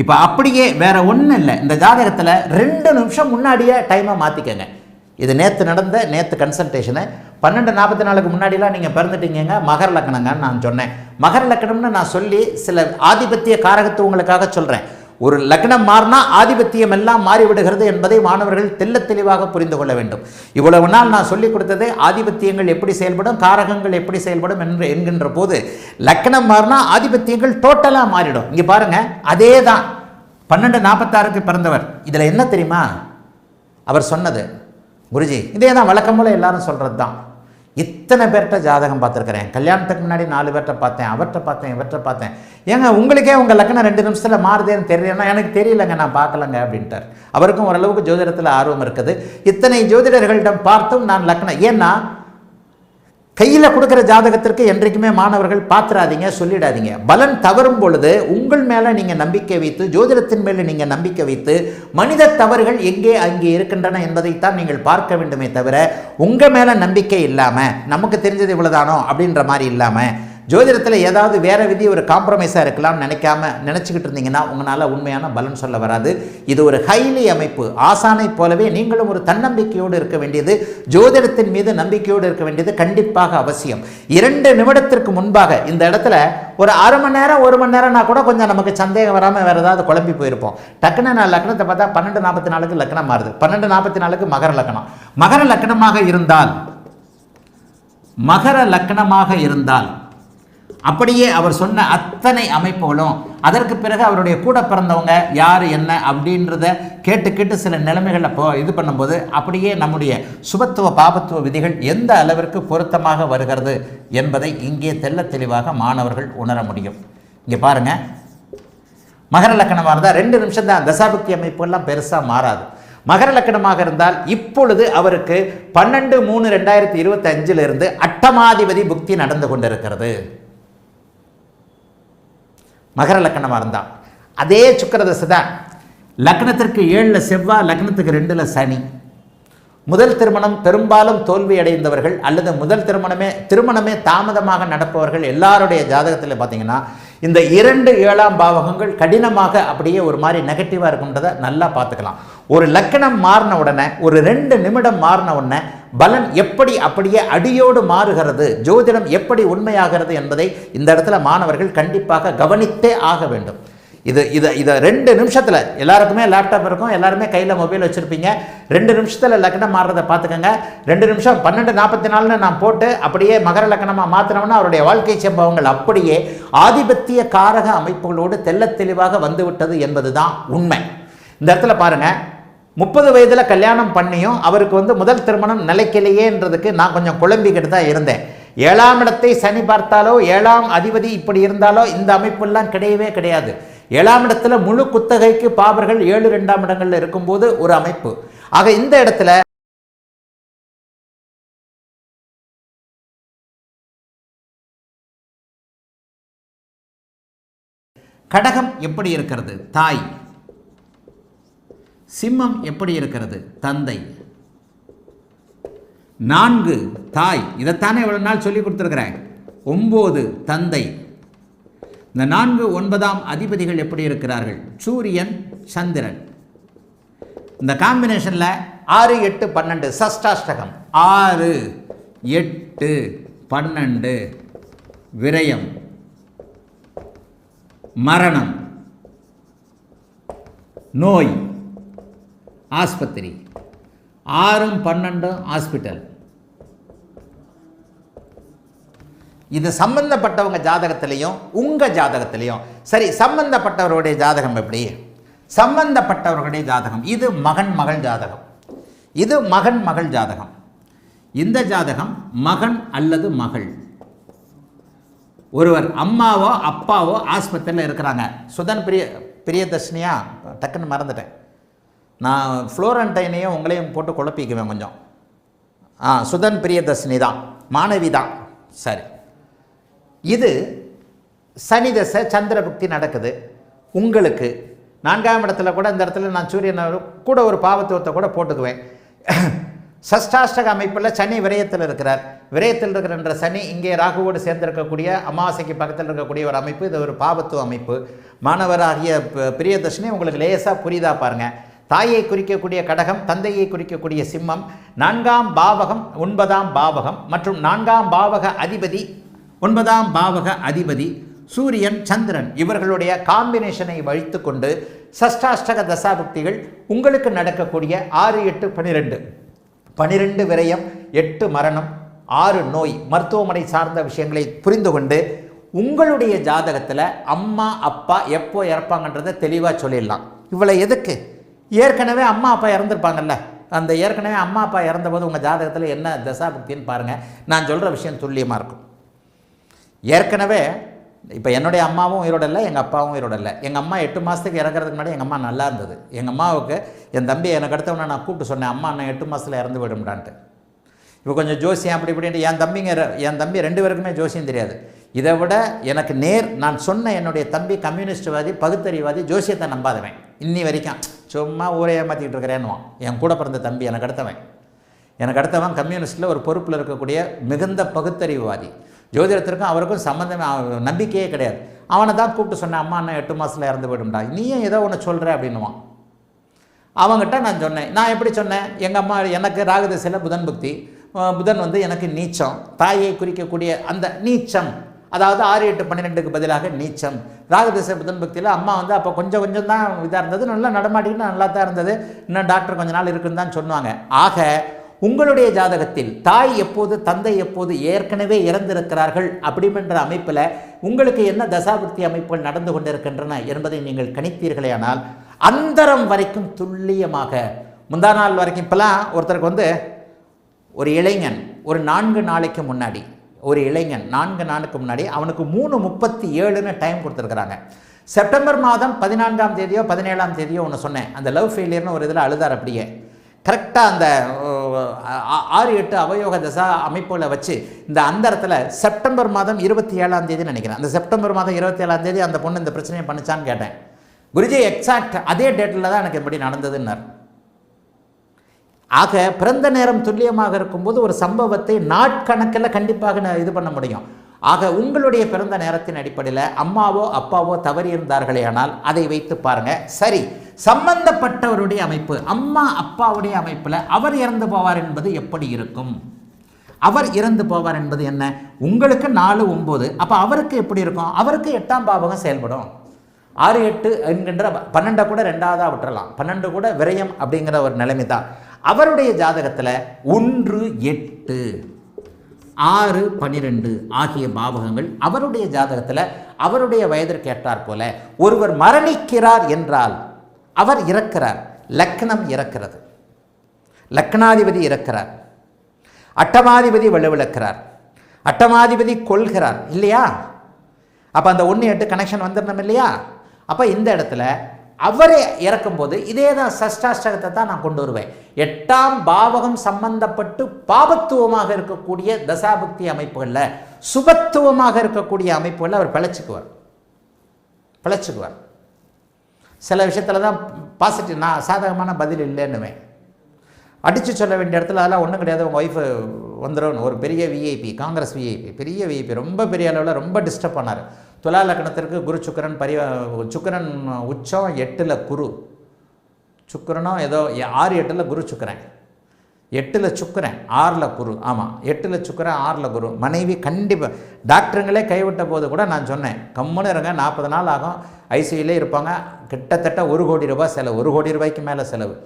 இப்போ அப்படியே வேற ஒன்றும் இல்லை, இந்த ஜாதகத்தில் 2 நிமிஷம் முன்னாடியே டைமை மாற்றிக்கங்க. இது நேற்று கன்சல்டேஷனு 12:44 முன்னாடிலாம் நீங்கள் பிறந்துட்டீங்க, மகர லக்கணங்கன்னு நான் சொன்னேன். மகர லக்கணம்னு நான் சொல்லி சில ஆதிபத்திய காரகத்துவங்களுக்காக சொல்கிறேன். ஒரு லக்னம் மாறினா ஆதிபத்தியம் எல்லாம் மாறிவிடுகிறது என்பதை மாணவர்கள் தெளிவாக புரிந்து கொள்ள வேண்டும். இவ்வளவு நாள் நான் சொல்லிக் கொடுத்தது ஆதிபத்தியங்கள் எப்படி செயல்படும், காரகங்கள் எப்படி செயல்படும் என்கின்ற போது லக்னம் மாறினா ஆதிபத்தியங்கள் டோட்டலாக மாறிடும். இங்கே பாருங்க, அதே தான் 12:46 பிறந்தவர். இதில் என்ன தெரியுமா அவர் சொன்னது? குருஜி இதே தான் வழக்கம் போல எல்லாரும் சொல்கிறது தான். இத்தனை பேர்கிட்ட ஜாதகம் பார்த்துருக்கிறேன், கல்யாணத்துக்கு முன்னாடி 4 பேர்கிட்ட பார்த்தேன், அவர்கிட்ட பார்த்தேன், இவர்கிட்ட பார்த்தேன். ஏங்க உங்களுக்கே உங்கள் லக்கணம் 2 நிமிஷத்தில் மாறுதேன்னு தெரியலன்னா எனக்கு தெரியலங்க, நான் பார்க்கலங்க அப்படின்ட்டார். அவருக்கும் ஓரளவுக்கு ஜோதிடத்தில் ஆர்வம் இருக்குது. இத்தனை ஜோதிடர்களிடம் பார்த்தும் நான் லக்கணம், ஏன்னா கையில் கொடுக்குற ஜாதகத்திற்கு என்றைக்குமே மாணவர்கள் பார்த்துடாதீங்க, சொல்லிடாதீங்க. பலன் தவறும் பொழுது உங்கள் மேலே நீங்கள் நம்பிக்கை வைத்து, ஜோதிடத்தின் மேலே நீங்கள் நம்பிக்கை வைத்து, மனித தவறுகள் எங்கே அங்கே இருக்கின்றன என்பதைத்தான் நீங்கள் பார்க்க வேண்டுமே தவிர உங்கள் மேலே நம்பிக்கை இல்லாமல் நமக்கு தெரிஞ்சது இவ்வளோதானோ அப்படின்ற மாதிரி இல்லாமல் ஜோதிடத்தில் ஏதாவது வேறு விதி ஒரு காம்ப்ரமைஸாக இருக்கலாம்னு நினச்சிக்கிட்டு இருந்தீங்கன்னா உங்களால் உண்மையான பலன் சொல்ல வராது. இது ஒரு ஹைலி அமைப்பு. ஆசானை போலவே நீங்களும் ஒரு தன்னம்பிக்கையோடு இருக்க வேண்டியது, ஜோதிடத்தின் மீது நம்பிக்கையோடு இருக்க வேண்டியது கண்டிப்பாக அவசியம். 2 நிமிடத்திற்கு முன்பாக இந்த இடத்துல ஒரு 1/2 மணி நேரம் 1 மணி நேரம்னா கூட கொஞ்சம் நமக்கு சந்தேகம் வராமல் வேறு ஏதாவது குழம்பி போயிருப்போம். டக்குன்னு நான் லக்னத்தை பார்த்தா 12:44 லக்னம் மாறுது, 12:44 மகர லக்னம். மகர லக்னமாக இருந்தால் அப்படியே அவர் சொன்ன அத்தனை அமைப்புகளும் அதற்கு பிறகு அவருடைய கூட பிறந்தவங்க யார் என்ன அப்படின்றத கேட்டு சில நிலைமைகளில் இது பண்ணும்போது அப்படியே நம்முடைய சுபத்துவ பாபத்துவ விதிகள் எந்த அளவிற்கு பொருத்தமாக வருகிறது என்பதை இங்கே தெள்ள தெளிவாக மாணவர்கள் உணர முடியும். இங்கே பாருங்கள், மகர லக்கணமாக இருந்தால் 2 நிமிஷம் தான், தசாபக்தி அமைப்புகள்லாம் பெருசாக மாறாது. மகர லக்கணமாக இருந்தால் இப்பொழுது அவருக்கு 12/3/2025 அட்டமாதிபதி புக்தி நடந்து கொண்டிருக்கிறது. மகர லக்கணமாக இருந்தால் அதே சுக்கிரதசை தான். லக்னத்திற்கு 7 செவ்வாய், லக்னத்துக்கு 2 சனி. முதல் திருமணம் பெரும்பாலும் தோல்வி அடைந்தவர்கள் அல்லது முதல் திருமணமே தாமதமாக நடப்பவர்கள் எல்லாருடைய ஜாதகத்தில் பார்த்தீங்கன்னா இந்த 2 7ஆம் பாவகங்கள் கடினமாக அப்படியே ஒரு மாதிரி நெகட்டிவாக இருக்குன்றதை நல்லா பார்த்துக்கலாம். ஒரு லக்கணம் மாறின உடனே, ஒரு 2 நிமிடம் மாறின உடனே பலன் எப்படி அப்படியே அடியோடு மாறுகிறது, ஜோதிடம் எப்படி உண்மையாகிறது என்பதை இந்த இடத்துல மாணவர்கள் கண்டிப்பாக கவனித்தே ஆக வேண்டும். இதை 2 நிமிஷத்தில் எல்லாருக்குமே லேப்டாப் இருக்கும், எல்லாருமே கையில் மொபைல் வச்சுருப்பீங்க. 2 நிமிஷத்தில் லக்கணம் மாறுறதை பார்த்துக்கோங்க. 2 நிமிஷம் 12:44 நான் போட்டு அப்படியே மகர லக்கணமாக மாற்றினோம்னா அவருடைய வாழ்க்கை சம்பவங்கள் அப்படியே ஆதிபத்திய காரக அமைப்புகளோடு தெள்ள தெளிவாக வந்துவிட்டது என்பது தான் உண்மை. இந்த இடத்துல பாருங்கள், 30 வயதில் கல்யாணம் பண்ணியும் அவருக்கு முதல் திருமணம் நிலைக்கலையேன்றதுக்கு நான் கொஞ்சம் குழம்பிக்கிட்டு தான் இருந்தேன். 7ஆம் இடத்தை சனி பார்த்தாலோ 7ஆம் அதிபதி இப்படி இருந்தாலோ இந்த அமைப்பெல்லாம் கிடையவே கிடையாது. 7ஆம் இடத்துல முழு குத்தகைக்கு பாபர்கள் 7 2ஆம் இடங்கள்ல இருக்கும்போது ஒரு அமைப்பு. ஆக இந்த இடத்துல கடகம் எப்படி இருக்கிறது, தாய். சிம்மம் எப்படி இருக்கிறது, தந்தை. 4 தாய், இதைத்தானே இவ்வளவு நாள் சொல்லி கொடுத்துருக்கிறேன். 9 தந்தை. இந்த 4 9ஆம் அதிபதிகள் எப்படி இருக்கிறார்கள், சூரியன் சந்திரன். இந்த காம்பினேஷனில் 6 8 12 சஷ்டாஷ்டகம். 6 8 12 விரயம், மரணம், நோய், ஆஸ்பத்திரி. 6 12 ஹாஸ்பிட்டல். இது சம்பந்தப்பட்டவங்க ஜாதகத்திலையும் உங்கள் ஜாதகத்திலையும் சரி. சம்பந்தப்பட்டவருடைய ஜாதகம் எப்படி, சம்பந்தப்பட்டவர்களுடைய ஜாதகம் இது மகன் மகள் ஜாதகம், இது மகன் மகள் ஜாதகம். இந்த ஜாதகம் மகன் அல்லது மகள், ஒருவர் அம்மாவோ அப்பாவோ ஆஸ்பத்திரியில் இருக்கிறாங்க. சுதன் பிரியதர்ஷினியா டக்குன்னு மறந்துட்டேன். நான் ஃப்ளோரண்டைனையும் உங்களையும் போட்டு குழப்பிக்குவேன் கொஞ்சம். சுதன் பிரியதர்ஷினி தான், மாணவி தான். சரி, இது சனி தசை சந்திரபுக்தி நடக்குது. உங்களுக்கு 4ஆம் இடத்துல கூட இந்த இடத்துல நான் சூரியன் கூட ஒரு பாவத்துவத்தை கூட போட்டுக்குவேன். சஷ்டாஷ்டக அமைப்பில் சனி விரயத்தில் இருக்கிறார். விரயத்தில் இருக்கிற சனி இங்கே ராகுவோடு சேர்ந்திருக்கக்கூடிய அமாவாசைக்கு பக்கத்தில் இருக்கக்கூடிய ஒரு அமைப்பு. இது ஒரு பாவத்துவ அமைப்பு. மாணவராகிய பிரியதர்ஷினி உங்களுக்கு லேசாக புரியுதா பாருங்கள். தாயை குறிக்கக்கூடிய கடகம், தந்தையை குறிக்கக்கூடிய சிம்மம், 4ஆம் பாவகம் 9ஆம் பாவகம் மற்றும் 4ஆம் பாவக அதிபதி 9ஆம் பாவக அதிபதி சூரியன் சந்திரன் இவர்களுடைய காம்பினேஷனை வைத்து கொண்டு சஷ்டாஷ்டக தசாபுக்திகள் உங்களுக்கு நடக்கக்கூடிய 6 8 12 12 விரயம், 8 மரணம், 6 நோய், மருத்துவமனை சார்ந்த விஷயங்களை புரிந்து கொண்டு உங்களுடைய ஜாதகத்தில் அம்மா அப்பா எப்போ இறப்பாங்கன்றதை தெளிவாக சொல்லிடலாம். இவ்வளோ எதுக்கு, ஏற்கனவே அம்மா அப்பா இறந்துருப்பாங்கல்ல, அந்த ஏற்கனவே அம்மா அப்பா இறந்தபோது உங்கள் ஜாதகத்தில் என்ன தசாபுக்தின்னு பாருங்கள். நான் சொல்கிற விஷயம் துல்லியமாக இருக்கும். ஏற்கனவே இப்போ என்னுடைய அம்மாவும் உயிரோட இல்லை, எங்கள் அப்பாவும் உயிரோட இல்லை. எங்கள் அம்மா 8 மாதத்துக்கு இறங்குறதுக்கு முன்னாடி எங்கள் அம்மா நல்லா இருந்தது. எங்கள் அம்மாவுக்கு என் தம்பி எனக்கு அடுத்தவனை நான் கூப்பிட்டு சொன்னேன், அம்மா நான் 8 மாதத்தில் இறந்து விடும்டான்ட்டு. இப்போ கொஞ்சம் ஜோசியம் அப்படி இப்படின்ட்டு என் தம்பி 2 பேருக்குமே ஜோசியம் தெரியாது. இதை விட எனக்கு நான் சொன்ன என்னுடைய தம்பி கம்யூனிஸ்ட்வாதி, பகுத்தறிவாதி, ஜோசியத்தை நம்பாதவன் இன்னி வரைக்கும். சும்மா ஊரே ஏமாற்றிக்கிட்டு இருக்கிறேன்னுவான். என் கூட பிறந்த தம்பி எனக்கு அடுத்தவன் கம்யூனிஸ்ட்டில் ஒரு பொறுப்பில் இருக்கக்கூடிய மிகுந்த பகுத்தறிவுவாதி. ஜோதிடத்திற்கும் அவருக்கும் சம்மந்தமே நம்பிக்கையே கிடையாது. அவனை தான் கூப்பிட்டு சொன்னேன், அம்மா நான் 8 மாதத்தில் இறந்து போயிடும்டா, நீயும் ஏதோ ஒன்று சொல்கிற அப்படின்னுவான். அவங்ககிட்ட நான் சொன்னேன், நான் எப்படி சொன்னேன், எங்கள் அம்மா எனக்கு ராகுதசையில் புதன் புக்தி, புதன் எனக்கு நீச்சம், தாயை குறிக்கக்கூடிய அந்த நீச்சம், அதாவது 6 8 12க்கு பதிலாக நீச்சம். ராகுதசை புதன் பக்தியில் அம்மா அப்போ கொஞ்சம் கொஞ்சம் தான் இதாக இருந்தது, நல்லா நடமாட்டிக்கிட்டு நல்லா தான் இருந்தது, இன்னும் டாக்டர் கொஞ்ச நாள் இருக்குன்னு தான் சொன்னாங்க. ஆக உங்களுடைய ஜாதகத்தில் தாய் எப்போது தந்தை எப்போது ஏற்கனவே இறந்திருக்கிறார்கள் அப்படின்ற அமைப்பில் உங்களுக்கு என்ன தசாபுக்தி அமைப்புகள் நடந்து கொண்டிருக்கின்றன என்பதை நீங்கள் கணித்தீர்களேயானால் அந்தரம் வரைக்கும் துல்லியமாக முந்தா நாள் வரைக்கும். இப்போலாம் ஒருத்தருக்கு ஒரு இளைஞன் ஒரு 4 நாளைக்கு முன்னாடி ஒரு இளைஞன் 4 நாளுக்கு முன்னாடி அவனுக்கு 3:37 டைம் கொடுத்துருக்குறாங்க. செப்டம்பர் மாதம் 14ஆம் தேதியோ 17ஆம் தேதியோ ஒன்று சொன்னேன், அந்த லவ் ஃபெயிலியர்னு ஒரு இதில் அழுதார். அப்படியே கரெக்டாக அந்த 6-8 அவயோக தசா அமைப்புகளை வச்சு இந்த அந்தரத்தில் செப்டம்பர் மாதம் 27ஆம் தேதி நினைக்கிறேன், அந்த செப்டம்பர் மாதம் 27ஆம் தேதி அந்த பொண்ணு இந்த பிரச்சனையை பண்ணிச்சான்னு கேட்டேன். குருஜி எக்ஸாக்ட் அதே டேட்டில் தான் எனக்கு எப்படி நடந்ததுன்னார். ஆக பிறந்த நேரம் துல்லியமாக இருக்கும்போது ஒரு சம்பவத்தை நாட்கணக்கில் கண்டிப்பாக இது பண்ண முடியும். ஆக உங்களுடைய பிறந்த நேரத்தின் அடிப்படையில் அம்மாவோ அப்பாவோ தவறி இருந்தார்களே ஆனால் அதை வைத்து பாருங்க. சரி, சம்பந்தப்பட்டவருடைய அமைப்பு அம்மா அப்பாவுடைய அமைப்பில் அவர் இறந்து போவார் என்பது எப்படி இருக்கும்? அவர் இறந்து போவார் என்பது என்ன? உங்களுக்கு 4-9, அப்போ அவருக்கு எப்படி இருக்கும்? அவருக்கு 8ஆம் பாவகம் செயல்படும். 6-8 என்கின்ற 12 கூட 2ஆவதாக விட்டுறலாம், 12 கூட விரயம் அப்படிங்கிற ஒரு நிலைமை தான். அவருடைய ஜாதகத்தில் 1-8 6-12 ஆகிய பாவகங்கள் அவருடைய ஜாதகத்தில் அவருடைய வயதிற்கு ஏற்றார் போல ஒருவர் மரணிக்கிறார் என்றால் அவர் இறக்கிறார், லக்னம் இறக்கிறது, லக்னாதிபதி இறக்கிறார், அட்டமாதிபதி வலுவிழக்கிறார், அட்டமாதிபதி கொள்கிறார் இல்லையா? அப்போ அந்த 1-8 கனெக்ஷன் வந்துடணும் இல்லையா? அப்போ இந்த இடத்துல அவரே இறக்கும்போது இதே தான் சஷ்டாஷ்டகத்தை தான் நான் கொண்டு வருவேன். 8ஆம் பாவகம் சம்பந்தப்பட்டு பாபத்துவமாக இருக்கக்கூடிய தசாபுக்தி அமைப்புகளில் சுபத்துவமாக இருக்கக்கூடிய அமைப்புகளில் அவர் பிழைச்சிக்குவார். சில விஷயத்தில் தான் பாசிட்டிவ், நான் சாதகமான பதில் இல்லைன்னுவேன். அடித்து சொல்ல வேண்டிய இடத்துல அதெல்லாம் ஒன்றும் கிடையாது, உங்கள் ஒய்ஃபு வந்துடும். ஒரு பெரிய விஐபி, காங்கிரஸ் விஐபி, பெரிய விஐபி, ரொம்ப பெரிய அளவில் ரொம்ப டிஸ்டர்ப் பண்ணார். துலா லக்னத்திற்கு குரு சுக்கிரன் சுக்கிரன் உச்சம் 8ல் குரு சுக்கிரனோ ஏதோ 6-8 குரு சுக்கிரன், 8ல் சுக்கிரன் 6ல் குரு, ஆமாம் 8ல் சுக்கிரன் 6ல் குரு. மனைவி கண்டிப்பாக டாக்டருங்களே கைவிட்ட போது கூட நான் சொன்னேன், கம்முன்னு இருங்க, 40 நாள் ஆகும், ஐசியூலே இருப்பாங்க, கிட்டத்தட்ட 1 கோடி ரூபாய் செலவு, 1 கோடி ரூபாய்க்கு மேலே செலவு.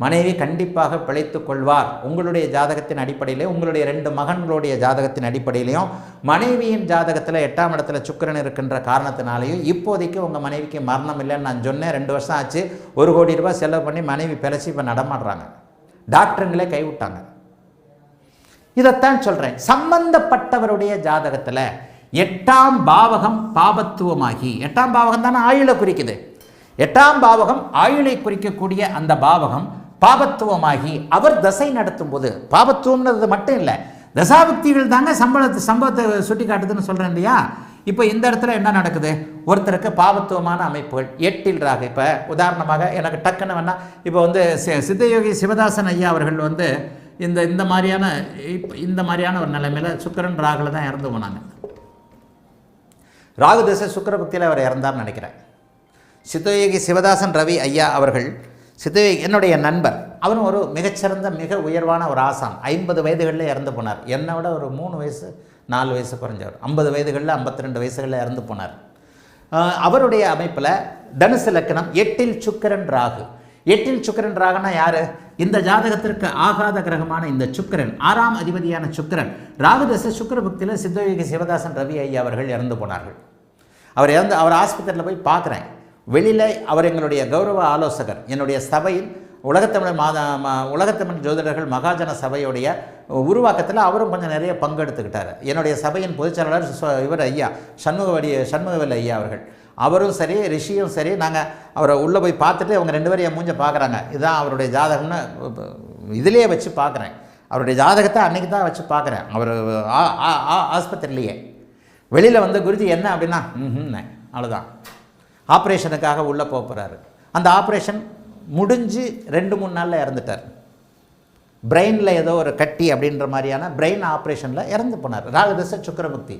மனைவி கண்டிப்பாக பிழைத்து கொள்வார். உங்களுடைய ஜாதகத்தின் அடிப்படையிலே, உங்களுடைய 2 மகன்களுடைய ஜாதகத்தின் அடிப்படையிலையும், மனைவியின் ஜாதகத்தில் 8ஆம் இடத்துல சுக்கிரன் இருக்கின்ற காரணத்தினாலேயும் இப்போதைக்கு உங்கள் மனைவிக்கு மரணம் இல்லைன்னு நான் சொன்னேன். 2 வருஷம் ஆச்சு, 1 கோடி ரூபாய் செலவு பண்ணி மனைவி பிழைச்சி இப்போ நடமாடுறாங்க, டாக்டருங்களே கைவிட்டாங்க. இதைத்தான் சொல்கிறேன், சம்பந்தப்பட்டவருடைய ஜாதகத்தில் 8ஆம் பாவகம் பாபத்துவமாகி, 8ஆம் பாவகம் தானே ஆயுளை குறிக்குது, 8ஆம் பாவகம் ஆயுளை குறிக்கக்கூடிய அந்த பாவகம் பாபத்துவமாகி அவர் தசை நடத்தும் போது, பாபத்துவம்ன்றது மட்டும் இல்லை, தசாபுக்திகள் தாங்க சம்பவத்தை சுட்டி காட்டுதுன்னு சொல்கிறேன் இல்லையா? இப்போ இந்த இடத்துல என்ன நடக்குது? ஒருத்தருக்கு பாபத்துவமான அமைப்புகள் 8ல் ராகு. இப்போ உதாரணமாக எனக்கு டக்குன்னு வேணா, இப்போ சித்தயோகி சிவதாசன் ஐயா அவர்கள் இந்த மாதிரியான ஒரு நிலைமையில் சுக்கிரன் ராகுல தான் இறந்து போனாங்க. ராகு தசை சுக்கிரபக்தியில் அவர் இறந்தார்னு நினைக்கிறேன். சித்தயோகி சிவதாசன் ரவி ஐயா அவர்கள் சித்தயோகி என்னுடைய நண்பர், அவரும் ஒரு மிகச்சிறந்த மிக உயர்வான ஒரு ஆசான். 50 வயதுகளில் இறந்து போனார். என்னை விட ஒரு 3 வயசு 4 வயசு குறைஞ்சவர். 50 வயதுகளில் 52 வயசுகளில் இறந்து போனார். அவருடைய அமைப்பில் தனுசு லக்னம் 8ல் சுக்கிரன் ராகு. 8ல் சுக்கிரன் ராகுனா யார்? இந்த ஜாதகத்திற்கு ஆகாத கிரகமான இந்த சுக்கிரன், 6ஆம் அதிபதியான சுக்கிரன் ராகு தசை சுக்கிரபக்தியில் சித்தயோகி சிவதாசன் ரவி ஐயா அவர்கள் இறந்து போனார்கள். அவர் ஆஸ்பத்திரியில் போய் பார்க்குறேன். வெளியில் அவர் எங்களுடைய கௌரவ ஆலோசகர், என்னுடைய சபையில் உலகத்தமிழ் ஜோதிடர்கள் மகாஜன சபையுடைய உருவாக்கத்தில் அவரும் கொஞ்சம் நிறைய பங்கெடுத்துக்கிட்டார். என்னுடைய சபையின் பொதுச்செயலாளர் இவர் ஐயா சண்முகவேல் ஐயா அவரும் சரி, ரிஷியும் சரி, நாங்கள் அவரை உள்ளே போய் பார்த்துட்டு அவங்க 2 பேரும் என் மூஞ்ச பார்க்குறாங்க. இதுதான் அவருடைய ஜாதகம்னு இதிலேயே வச்சு பார்க்குறேன். அவருடைய ஜாதகத்தை அன்றைக்கி தான் வச்சு பார்க்குறேன். அவர் ஆஸ்பத்திரிலேயே வெளியில் குருஜி என்ன அப்படின்னா அவ்வளோதான், ஆப்ரேஷனுக்காக உள்ளே போகிறாரு. அந்த ஆப்ரேஷன் முடிஞ்சு 2-3 நாளில் இறந்துட்டார். பிரெயினில் ஏதோ ஒரு கட்டி அப்படின்ற மாதிரியான பிரெயின் ஆப்ரேஷனில் இறந்து போனார். ராகுதசை சுக்கிரபக்தி.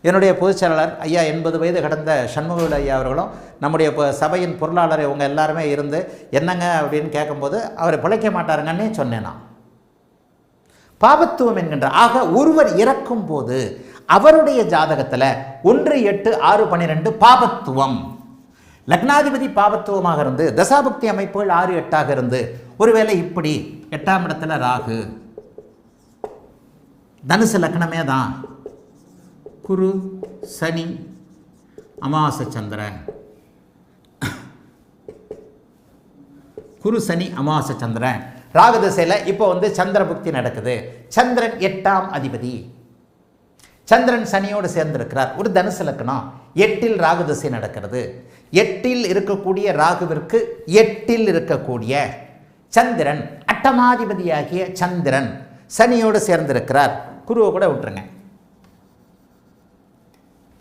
என்னுடைய பொதுச்செயலாளர் ஐயா 80 வயது கடந்த சண்முகவேல் ஐயா அவர்களும் நம்முடைய சபையின் பொருளாளர் இவங்க எல்லாருமே இருந்து என்னங்க அப்படின்னு கேட்கும்போது அவர் பிழைக்க மாட்டாருங்கன்னே சொன்னேன் நான். பாபத்துவம் என்கின்ற ஆக ஒருவர் இறக்கும் போது அவருடைய ஜாதகத்தில் 1-8-6-12 பாபத்துவம், லக்னாதிபதி பாபத்துவமாக இருந்து தசாபக்தி அமைப்புகள் 6-8ஆக இருந்து ஒருவேளை இப்படி 8ஆம் இடத்துல ராகு தனுசு லக்னமே தான். குரு சனி அமாவாசை சந்திரன், குரு சனி அமாவாசை சந்திரன் ராகு திசையில் இப்போ வந்து சந்திர புக்தி நடக்குது. சந்திரன் 8ஆம் அதிபதி, சந்திரன் சனியோடு சேர்ந்திருக்கிறார். ஒரு தனுசு லக்னம், 8இல் ராகு திசை நடக்கிறது. 8இல் இருக்கக்கூடிய ராகுவிற்கு 8இல் இருக்கக்கூடிய சந்திரன், அட்டமாதிபதியாகிய சந்திரன் சனியோடு சேர்ந்திருக்கிறார். குருவை கூட விட்டுருங்க,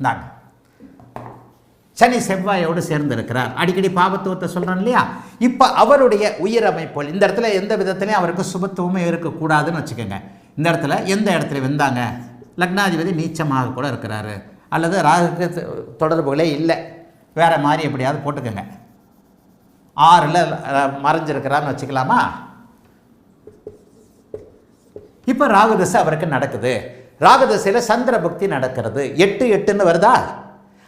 நான் சனி செவ்வாயோடு சேர்ந்திருக்கிறார். அடிக்கடி பாபத்துவத்தை சொல்கிறேன் இல்லையா? இப்போ அவருடைய உயிர் அமைப்புகள் இந்த இடத்துல எந்த விதத்துலையும் அவருக்கு சுபத்துவமே இருக்கக்கூடாதுன்னு வச்சுக்கோங்க. இந்த இடத்துல எந்த இடத்துல வந்தாங்க, லக்னாதிபதி நீச்சமாக கூட இருக்கிறாரு, அல்லது ராகுக்கு தொடர்புகளே இல்லை, வேறு மாதிரி எப்படியாவது போட்டுக்கோங்க. 6ல் மறைஞ்சிருக்கிறான்னு வச்சுக்கலாமா? இப்போ ராகு திசை அவருக்கு நடக்குது. ராகு திசையில் சந்திர புக்தி நடக்கிறது. 8 வருதா?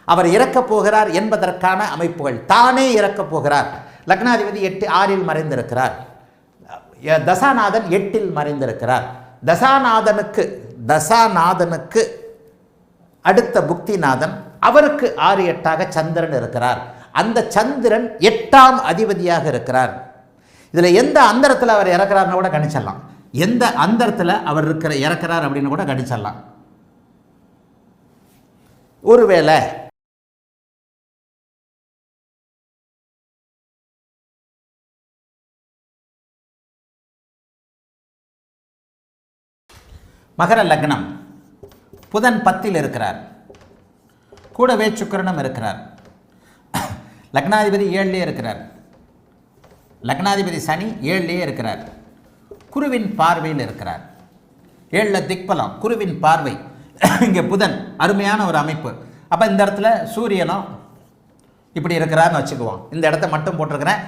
அவர் இறக்கப் போகிறார் என்பதற்கான அமைப்புகள். தானே இறக்கப் போகிறார். லக்னாதிபதி 6இல் மறைந்திருக்கிறார். தசாநாதன் 8இல் மறைந்திருக்கிறார். தசாநாதனுக்கு அடுத்த புக்திநாதன், அவருக்கு 6, 8ஆக சந்திரன் இருக்கிறார். அந்த சந்திரன் 8ஆம் அதிபதியாக இருக்கிறார். இதில் எந்த அந்தரத்தில் அவர் இறக்கிறார்னு கூட கணிச்சிடலாம். எந்த அந்தரத்தில் அவர் இறக்கிறார் அப்படின்னு கூட கணிச்சிடலாம். ஒருவேளை மகர லக்னம், புதன் 10இல் இருக்கிறார், கூடவே சுக்கிரனும் இருக்கிறார். லக்னாதிபதி 7லே இருக்கிறார். லக்னாதிபதி சனி 7லே இருக்கிறார். குருவின் பார்வையில் இருக்கிறார். 7ல் திக்பலம், குருவின் பார்வை. இங்கே புதன், அருமையான ஒரு அமைப்பு. அப்போ இந்த இடத்துல சூரியனும் இப்படி இருக்கிறான்னு வச்சுக்குவோம். இந்த இடத்த மட்டும் போட்டிருக்கிறேன்.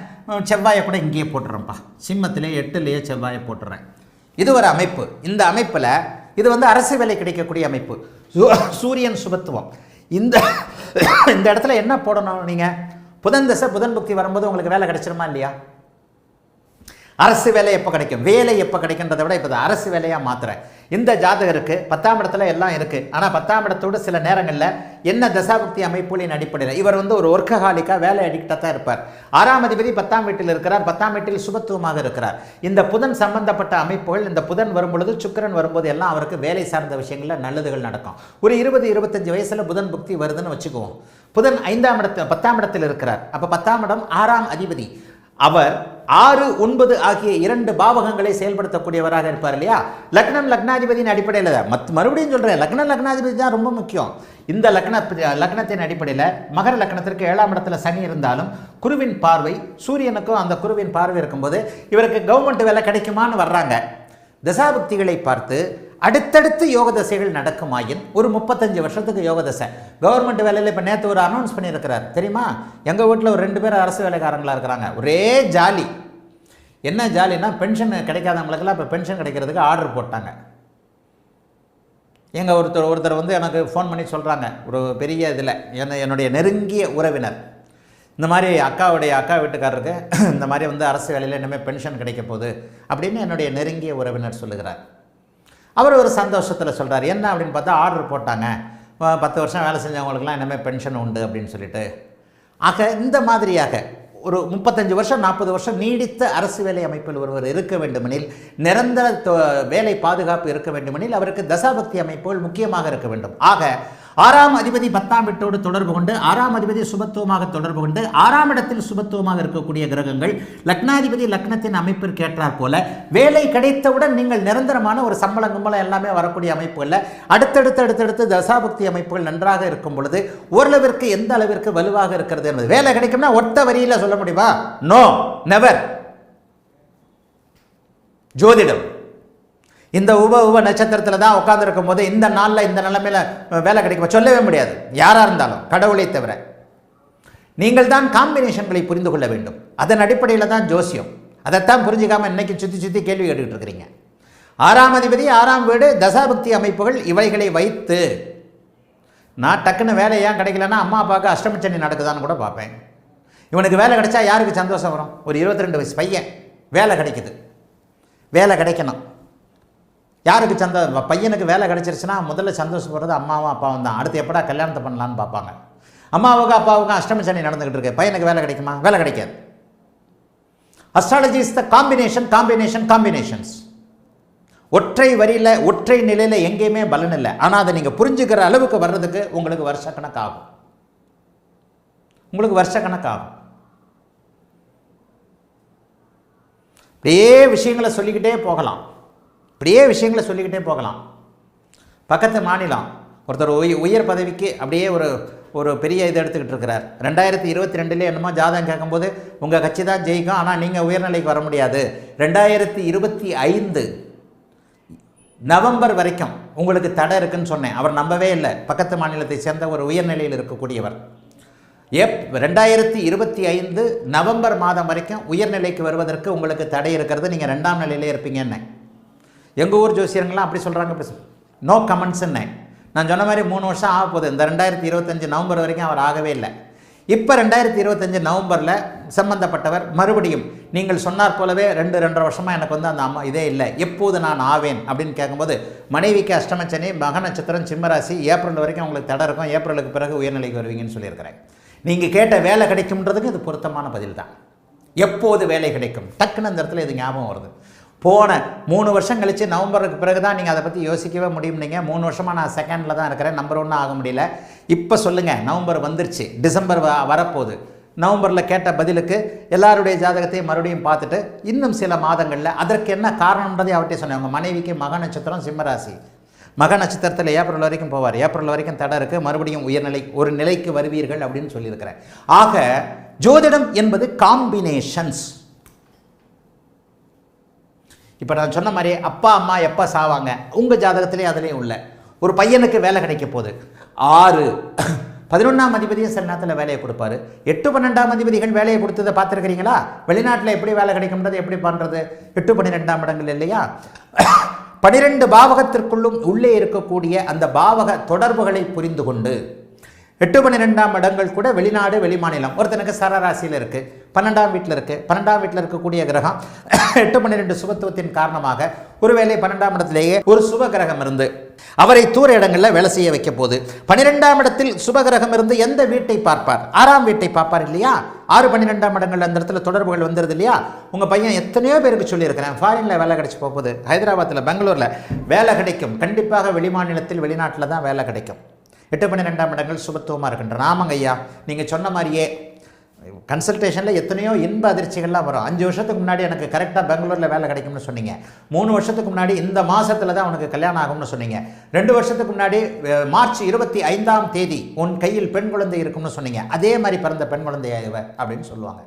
செவ்வாயை கூட இங்கேயே போட்டுறேன்ப்பா. சிம்மத்திலே 8லேயே செவ்வாயை போட்டுறேன். இது ஒரு அமைப்பு. இந்த அமைப்பில் இது வந்து அரசு வேலை கிடைக்கக்கூடிய அமைப்பு. சூரியன் சுபத்துவம். இந்த இடத்துல என்ன போடணும்? நீங்கள் புதன் தசை புதன் புக்தி வரும்போது உங்களுக்கு வேலை கிடைச்சிருமா இல்லையா? அரசு வேலை எப்போ கிடைக்கும், வேலை எப்போ கிடைக்கின்றதை விட இப்போ அரசு வேலையாக மாற்றுறேன். இந்த ஜாதகருக்கு 10ஆம் இடத்துல எல்லாம் இருக்குது. ஆனால் 10ஆம் இடத்தோடு சில நேரங்களில் என்ன தசாபக்தி அமைப்புகளின் அடிப்படையில் இவர் வந்து ஒரு ஒர்க்கஹாலிக்காக வேலை அடிக்டாக தான் இருப்பார். 6ஆம் அதிபதி 10ஆம் வீட்டில் இருக்கிறார். 10ஆம் வீட்டில் சுபத்துவமாக இருக்கிறார். இந்த புதன் சம்பந்தப்பட்ட அமைப்புகள், இந்த புதன் வரும்பொழுது சுக்கிரன் வரும்போது எல்லாம் அவருக்கு வேலை சார்ந்த விஷயங்களில் நல்லதுகள் நடக்கும். ஒரு 20-25 வயசில் புதன் புக்தி வருதுன்னு வச்சுக்குவோம். புதன் 5ஆம் இடத்தில் 10ஆம் இடத்தில் இருக்கிறார். அப்போ 10ஆம் இடம் 6ஆம் அதிபதி. அவர் 6, 9 ஆகிய 2 பாவகங்களை செயல்படுத்தக்கூடியவராக இருப்பார் இல்லையா? லக்னம் லக்னாதிபதியின் அடிப்படையில் தான். மறுபடியும் சொல்கிறேன், லக்னம் லக்னாதிபதி தான் ரொம்ப முக்கியம். இந்த லக்னத்தின் அடிப்படையில் மகர லக்னத்திற்கு 7ஆம் இடத்துல சனி இருந்தாலும் குருவின் பார்வை, சூரியனுக்கும் அந்த குருவின் பார்வை இருக்கும்போது இவருக்கு கவர்மெண்ட் வேலை கிடைக்குமான்னு வர்றாங்க. தசாபக்திகளை பார்த்து அடுத்தடுத்து யோக தசைகள் நடக்குமாயின் ஒரு 35 வருஷத்துக்கு யோக தசை. கவர்மெண்ட் வேலையில் இப்போ நேற்று ஒரு அனௌன்ஸ் பண்ணியிருக்கிறார் தெரியுமா? எங்கள் வீட்டில் ஒரு 2 பேர் அரசு வேலைக்காரங்களாக இருக்கிறாங்க. ஒரே ஜாலி. என்ன ஜாலின்னா, பென்ஷன் கிடைக்காதவங்களுக்கெல்லாம் இப்போ பென்ஷன் கிடைக்கிறதுக்கு ஆர்டர் போட்டாங்க. எங்கள் ஒருத்தர் வந்து எனக்கு ஃபோன் பண்ணி சொல்கிறாங்க, ஒரு பெரிய இதில் என்னுடைய நெருங்கிய உறவினர், இந்த மாதிரி அக்கா வீட்டுக்காரருக்கு இந்த மாதிரி வந்து அரசு வேலையில் இனிமேல் பென்ஷன் கிடைக்க போகுது அப்படின்னு என்னுடைய நெருங்கிய உறவினர் சொல்லுகிறார். அவர் ஒரு சந்தோஷத்தில் சொல்கிறார். என்ன அப்படின்னு பார்த்தா, ஆர்டர் போட்டாங்க, 10 வருஷம் வேலை செஞ்சவங்களுக்குலாம் இனிமேல் பென்ஷன் உண்டு அப்படின்னு சொல்லிட்டு. ஆக இந்த மாதிரியாக ஒரு 35 வருஷம் 40 வருஷம் நீடித்த அரசு வேலை அமைப்பில் ஒருவர் இருக்க வேண்டுமெனில், நிரந்தர வேலை பாதுகாப்பு இருக்க வேண்டுமெனில் அவருக்கு தசாபக்தி அமைப்புகள் முக்கியமாக இருக்க வேண்டும். ஆக 6ஆம் அதிபதி 10ஆம் வீட்டோடு தொடர்பு கொண்டு, 6ஆம் அதிபதி சுபத்துவமாக தொடர்பு கொண்டு, 6ஆம் இடத்தில் சுபத்துவமாக இருக்கக்கூடிய கிரகங்கள் லக்னாதிபதி லக்னத்தின் அமைப்பிற்கு ஏற்றார் போல வேலை கிடைத்தவுடன் நீங்கள் நிரந்தரமான ஒரு சம்பளம் எல்லாமே வரக்கூடிய அமைப்புகளில் அடுத்தடுத்து தசாபக்தி அமைப்புகள் நன்றாக இருக்கும் பொழுது ஓரளவிற்கு எந்த அளவிற்கு வலுவாக இருக்கிறது என்பது. வேலை கிடைக்கும்னா ஒத்த வரியில் சொல்ல முடியுமா? No, never. ஜோதிடம் இந்த உப நட்சத்திரத்தில் தான் உட்காந்துருக்கும் போது இந்த நாளில் இந்த நிலைமையில் வேலை கிடைக்குமா சொல்லவே முடியாது. யாராக இருந்தாலும், கடவுளை தவிர. நீங்கள் தான் காம்பினேஷன்களை புரிந்து கொள்ள வேண்டும். அதன் அடிப்படையில் தான் ஜோசியம். அதைத்தான் புரிஞ்சுக்காமல் இன்னைக்கு சுற்றி கேள்வி கேட்டுக்கிட்டு இருக்கிறீங்க. 6ஆம் அதிபதி 6ஆம் வீடு தசாபக்தி அமைப்புகள் இவைகளை வைத்து நான் டக்குன்னு வேலை ஏன் கிடைக்கலன்னா அம்மா அப்பாவுக்கு அஷ்டமச்சனி நடக்குதான்னு கூட பார்ப்பேன். இவனுக்கு வேலை கிடைச்சா யாருக்கு சந்தோஷம் வரும்? ஒரு 22 வயசு பையன் வேலை கிடைக்குது, வேலை கிடைக்கணும். யாருக்கு பையனுக்கு வேலை கிடச்சிருச்சுன்னா முதல்ல சந்தோஷப்படுறது அம்மாவும் அப்பாவும் தான். அடுத்து எப்படா கல்யாணத்தை பண்ணலான்னு பார்ப்பாங்க. அம்மாவுக்கும் அப்பாவுக்கும் அஷ்டம சனி நடந்துக்கிட்டு இருக்கு, பையனுக்கு வேலை கிடைக்குமா? வேலை கிடைக்காது. Astrology is the combinations. ஒற்றை வரியில் ஒற்றை நிலையில் எங்கேயுமே பலன் இல்லை. ஆனால் அதை நீங்கள் புரிஞ்சுக்கிற அளவுக்கு வர்றதுக்கு உங்களுக்கு வருஷக்கணக்காகும். இப்படியே விஷயங்களை சொல்லிக்கிட்டே போகலாம். பக்கத்து மாநிலம் ஒருத்தர் உயர் பதவிக்கு அப்படியே ஒரு பெரிய இதை எடுத்துக்கிட்டு இருக்கிறார். 2022 என்னமோ ஜாதகம் கேட்கும்போது உங்கள் கட்சி தான் ஜெயிக்கும், ஆனால் நீங்கள் உயர்நிலைக்கு வர முடியாது. 2025 நவம்பர் வரைக்கும் உங்களுக்கு தடை இருக்குன்னு சொன்னேன். அவர் நம்பவே இல்லை. பக்கத்து மாநிலத்தை சேர்ந்த ஒரு உயர்நிலையில் இருக்கக்கூடியவர். 2025 நவம்பர் மாதம் வரைக்கும் உயர்நிலைக்கு வருவதற்கு உங்களுக்கு தடை இருக்கிறது, நீங்கள் 2ஆம் நிலையிலே இருப்பீங்கன்னு. எங்கள் ஊர் ஜோசியர்கள்லாம் அப்படி சொல்கிறாங்க. நோ கமெண்ட்ஸ்ன்னு நான் சொன்ன மாதிரி 3 வருஷம் ஆக போகுது. இந்த 2025 நவம்பர் வரைக்கும் அவர் ஆகவே இல்லை. இப்போ 2025 நவம்பரில் சம்பந்தப்பட்டவர் மறுபடியும் நீங்கள் சொன்னார் போலவே 2-2.5 வருஷமாக எனக்கு வந்து அந்த அம்மா இதே இல்லை, எப்போது நான் ஆவேன் அப்படின்னு கேட்கும்போது மனைவிக்கு அஷ்டமச்சனி, மக நட்சத்திரம், சிம்மராசி, ஏப்ரல் வரைக்கும் உங்களுக்கு தடை இருக்கும், ஏப்ரலுக்கு பிறகு உயர்நிலைக்கு வருவீங்கன்னு சொல்லியிருக்கிறேன். நீங்கள் கேட்ட வேலை கிடைக்கும்ன்றதுக்கு இது பொருத்தமான பதில் தான். எப்போது வேலை கிடைக்கும், டக்குன்னு அந்த இடத்துல இது ஞாபகம் வருது. போன 3 வருஷம் கழித்து நவம்பருக்கு பிறகு தான் நீங்கள் அதை பற்றி யோசிக்கவே முடியும். நீங்கள் 3 வருஷமாக நான் செகண்டில் தான் இருக்கிறேன், நம்பர் 1 ஆக முடியல. இப்போ சொல்லுங்கள், நவம்பர் வந்துருச்சு, டிசம்பர் வரப்போகுது. நவம்பரில் கேட்ட பதிலுக்கு எல்லாருடைய ஜாதகத்தையும் மறுபடியும் பார்த்துட்டு இன்னும் சில மாதங்களில் அதற்கு என்ன காரணம்ன்றதை அவர்கிட்ட சொன்னேன். உங்கள் மனைவிக்கு மக நட்சத்திரம், சிம்மராசி. மக நட்சத்திரத்தில் ஏப்ரல் வரைக்கும் போவார், ஏப்ரல் வரைக்கும் தடை இருக்குது, மறுபடியும் உயர்நிலை ஒரு நிலைக்கு வருவீர்கள் அப்படின்னு சொல்லியிருக்கிறேன். ஆக ஜோதிடம் என்பது காம்பினேஷன்ஸ். இப்போ நான் சொன்ன மாதிரி அப்பா அம்மா எப்போ சாவாங்க, உங்கள் ஜாதகத்திலே அதுலேயும் உள்ள ஒரு பையனுக்கு வேலை கிடைக்க போகுது. 6 11ஆம் அதிபதியும் சில நேரத்தில் வேலையை கொடுப்பாரு. 8 12ஆம் அதிபதிகள் வேலையை கொடுத்ததை பார்த்துருக்கிறீங்களா? வெளிநாட்டில் எப்படி வேலை கிடைக்கும்ன்றது எப்படி பண்ணுறது? 8 12ஆம் இடங்கள் இல்லையா? 12 பாவகத்திற்குள்ளும் உள்ளே இருக்கக்கூடிய அந்த பாவக தொடர்புகளை புரிந்து கொண்டு 8 12ஆம் இடங்கள் கூட வெளிநாடு வெளிமாநிலம். ஒருத்தனுக்கு சரராசியில் இருக்குது, 12ஆம் வீட்டில் இருக்குது. 12ஆம் வீட்டில் இருக்கக்கூடிய கிரகம் 8 12 சுபத்துவத்தின் காரணமாக ஒருவேளை 12ஆம் இடத்திலேயே ஒரு சுப கிரகம் இருந்து அவரை தூர இடங்களில் வேலை செய்ய வைக்க போது 12ஆம் இடத்தில் சுபகிரகம் இருந்து எந்த வீட்டை பார்ப்பார்? 6ஆம் வீட்டை பார்ப்பார் இல்லையா? 6 12ஆம் இடங்கள் அந்த இடத்துல தொடர்புகள் வந்துடுது இல்லையா? உங்கள் பையன் எத்தனையோ பேருக்கு சொல்லியிருக்கிறேன், ஃபாரினில் வேலை கிடைச்சி போகுது, ஹைதராபாத்தில், பெங்களூரில் வேலை கிடைக்கும். கண்டிப்பாக வெளிமாநிலத்தில் வெளிநாட்டில் தான் வேலை கிடைக்கும். 8 12ஆம் இடங்கள் சுபத்துவமாக இருக்கின்றன. ஆமாங்க ஐயா, நீங்கள் சொன்ன மாதிரியே கன்சல்டேஷனில் எத்தனையோ இன்ப அதிர்ச்சிகள்லாம் வரும். 5 வருஷத்துக்கு முன்னாடி எனக்கு கரெக்டாக பெங்களூரில் வேலை கிடைக்கும்னு சொன்னீங்க. 3 வருஷத்துக்கு முன்னாடி இந்த மாதத்தில் தான் உனக்கு கல்யாணம் ஆகும்னு சொன்னீங்க. 2 வருஷத்துக்கு முன்னாடி மார்ச் 25ஆம் தேதி உன் கையில் பெண் குழந்தை இருக்கும்னு சொன்னீங்க. அதே மாதிரி பிறந்த பெண் குழந்தையா இவ அப்படின்னு சொல்லுவாங்க.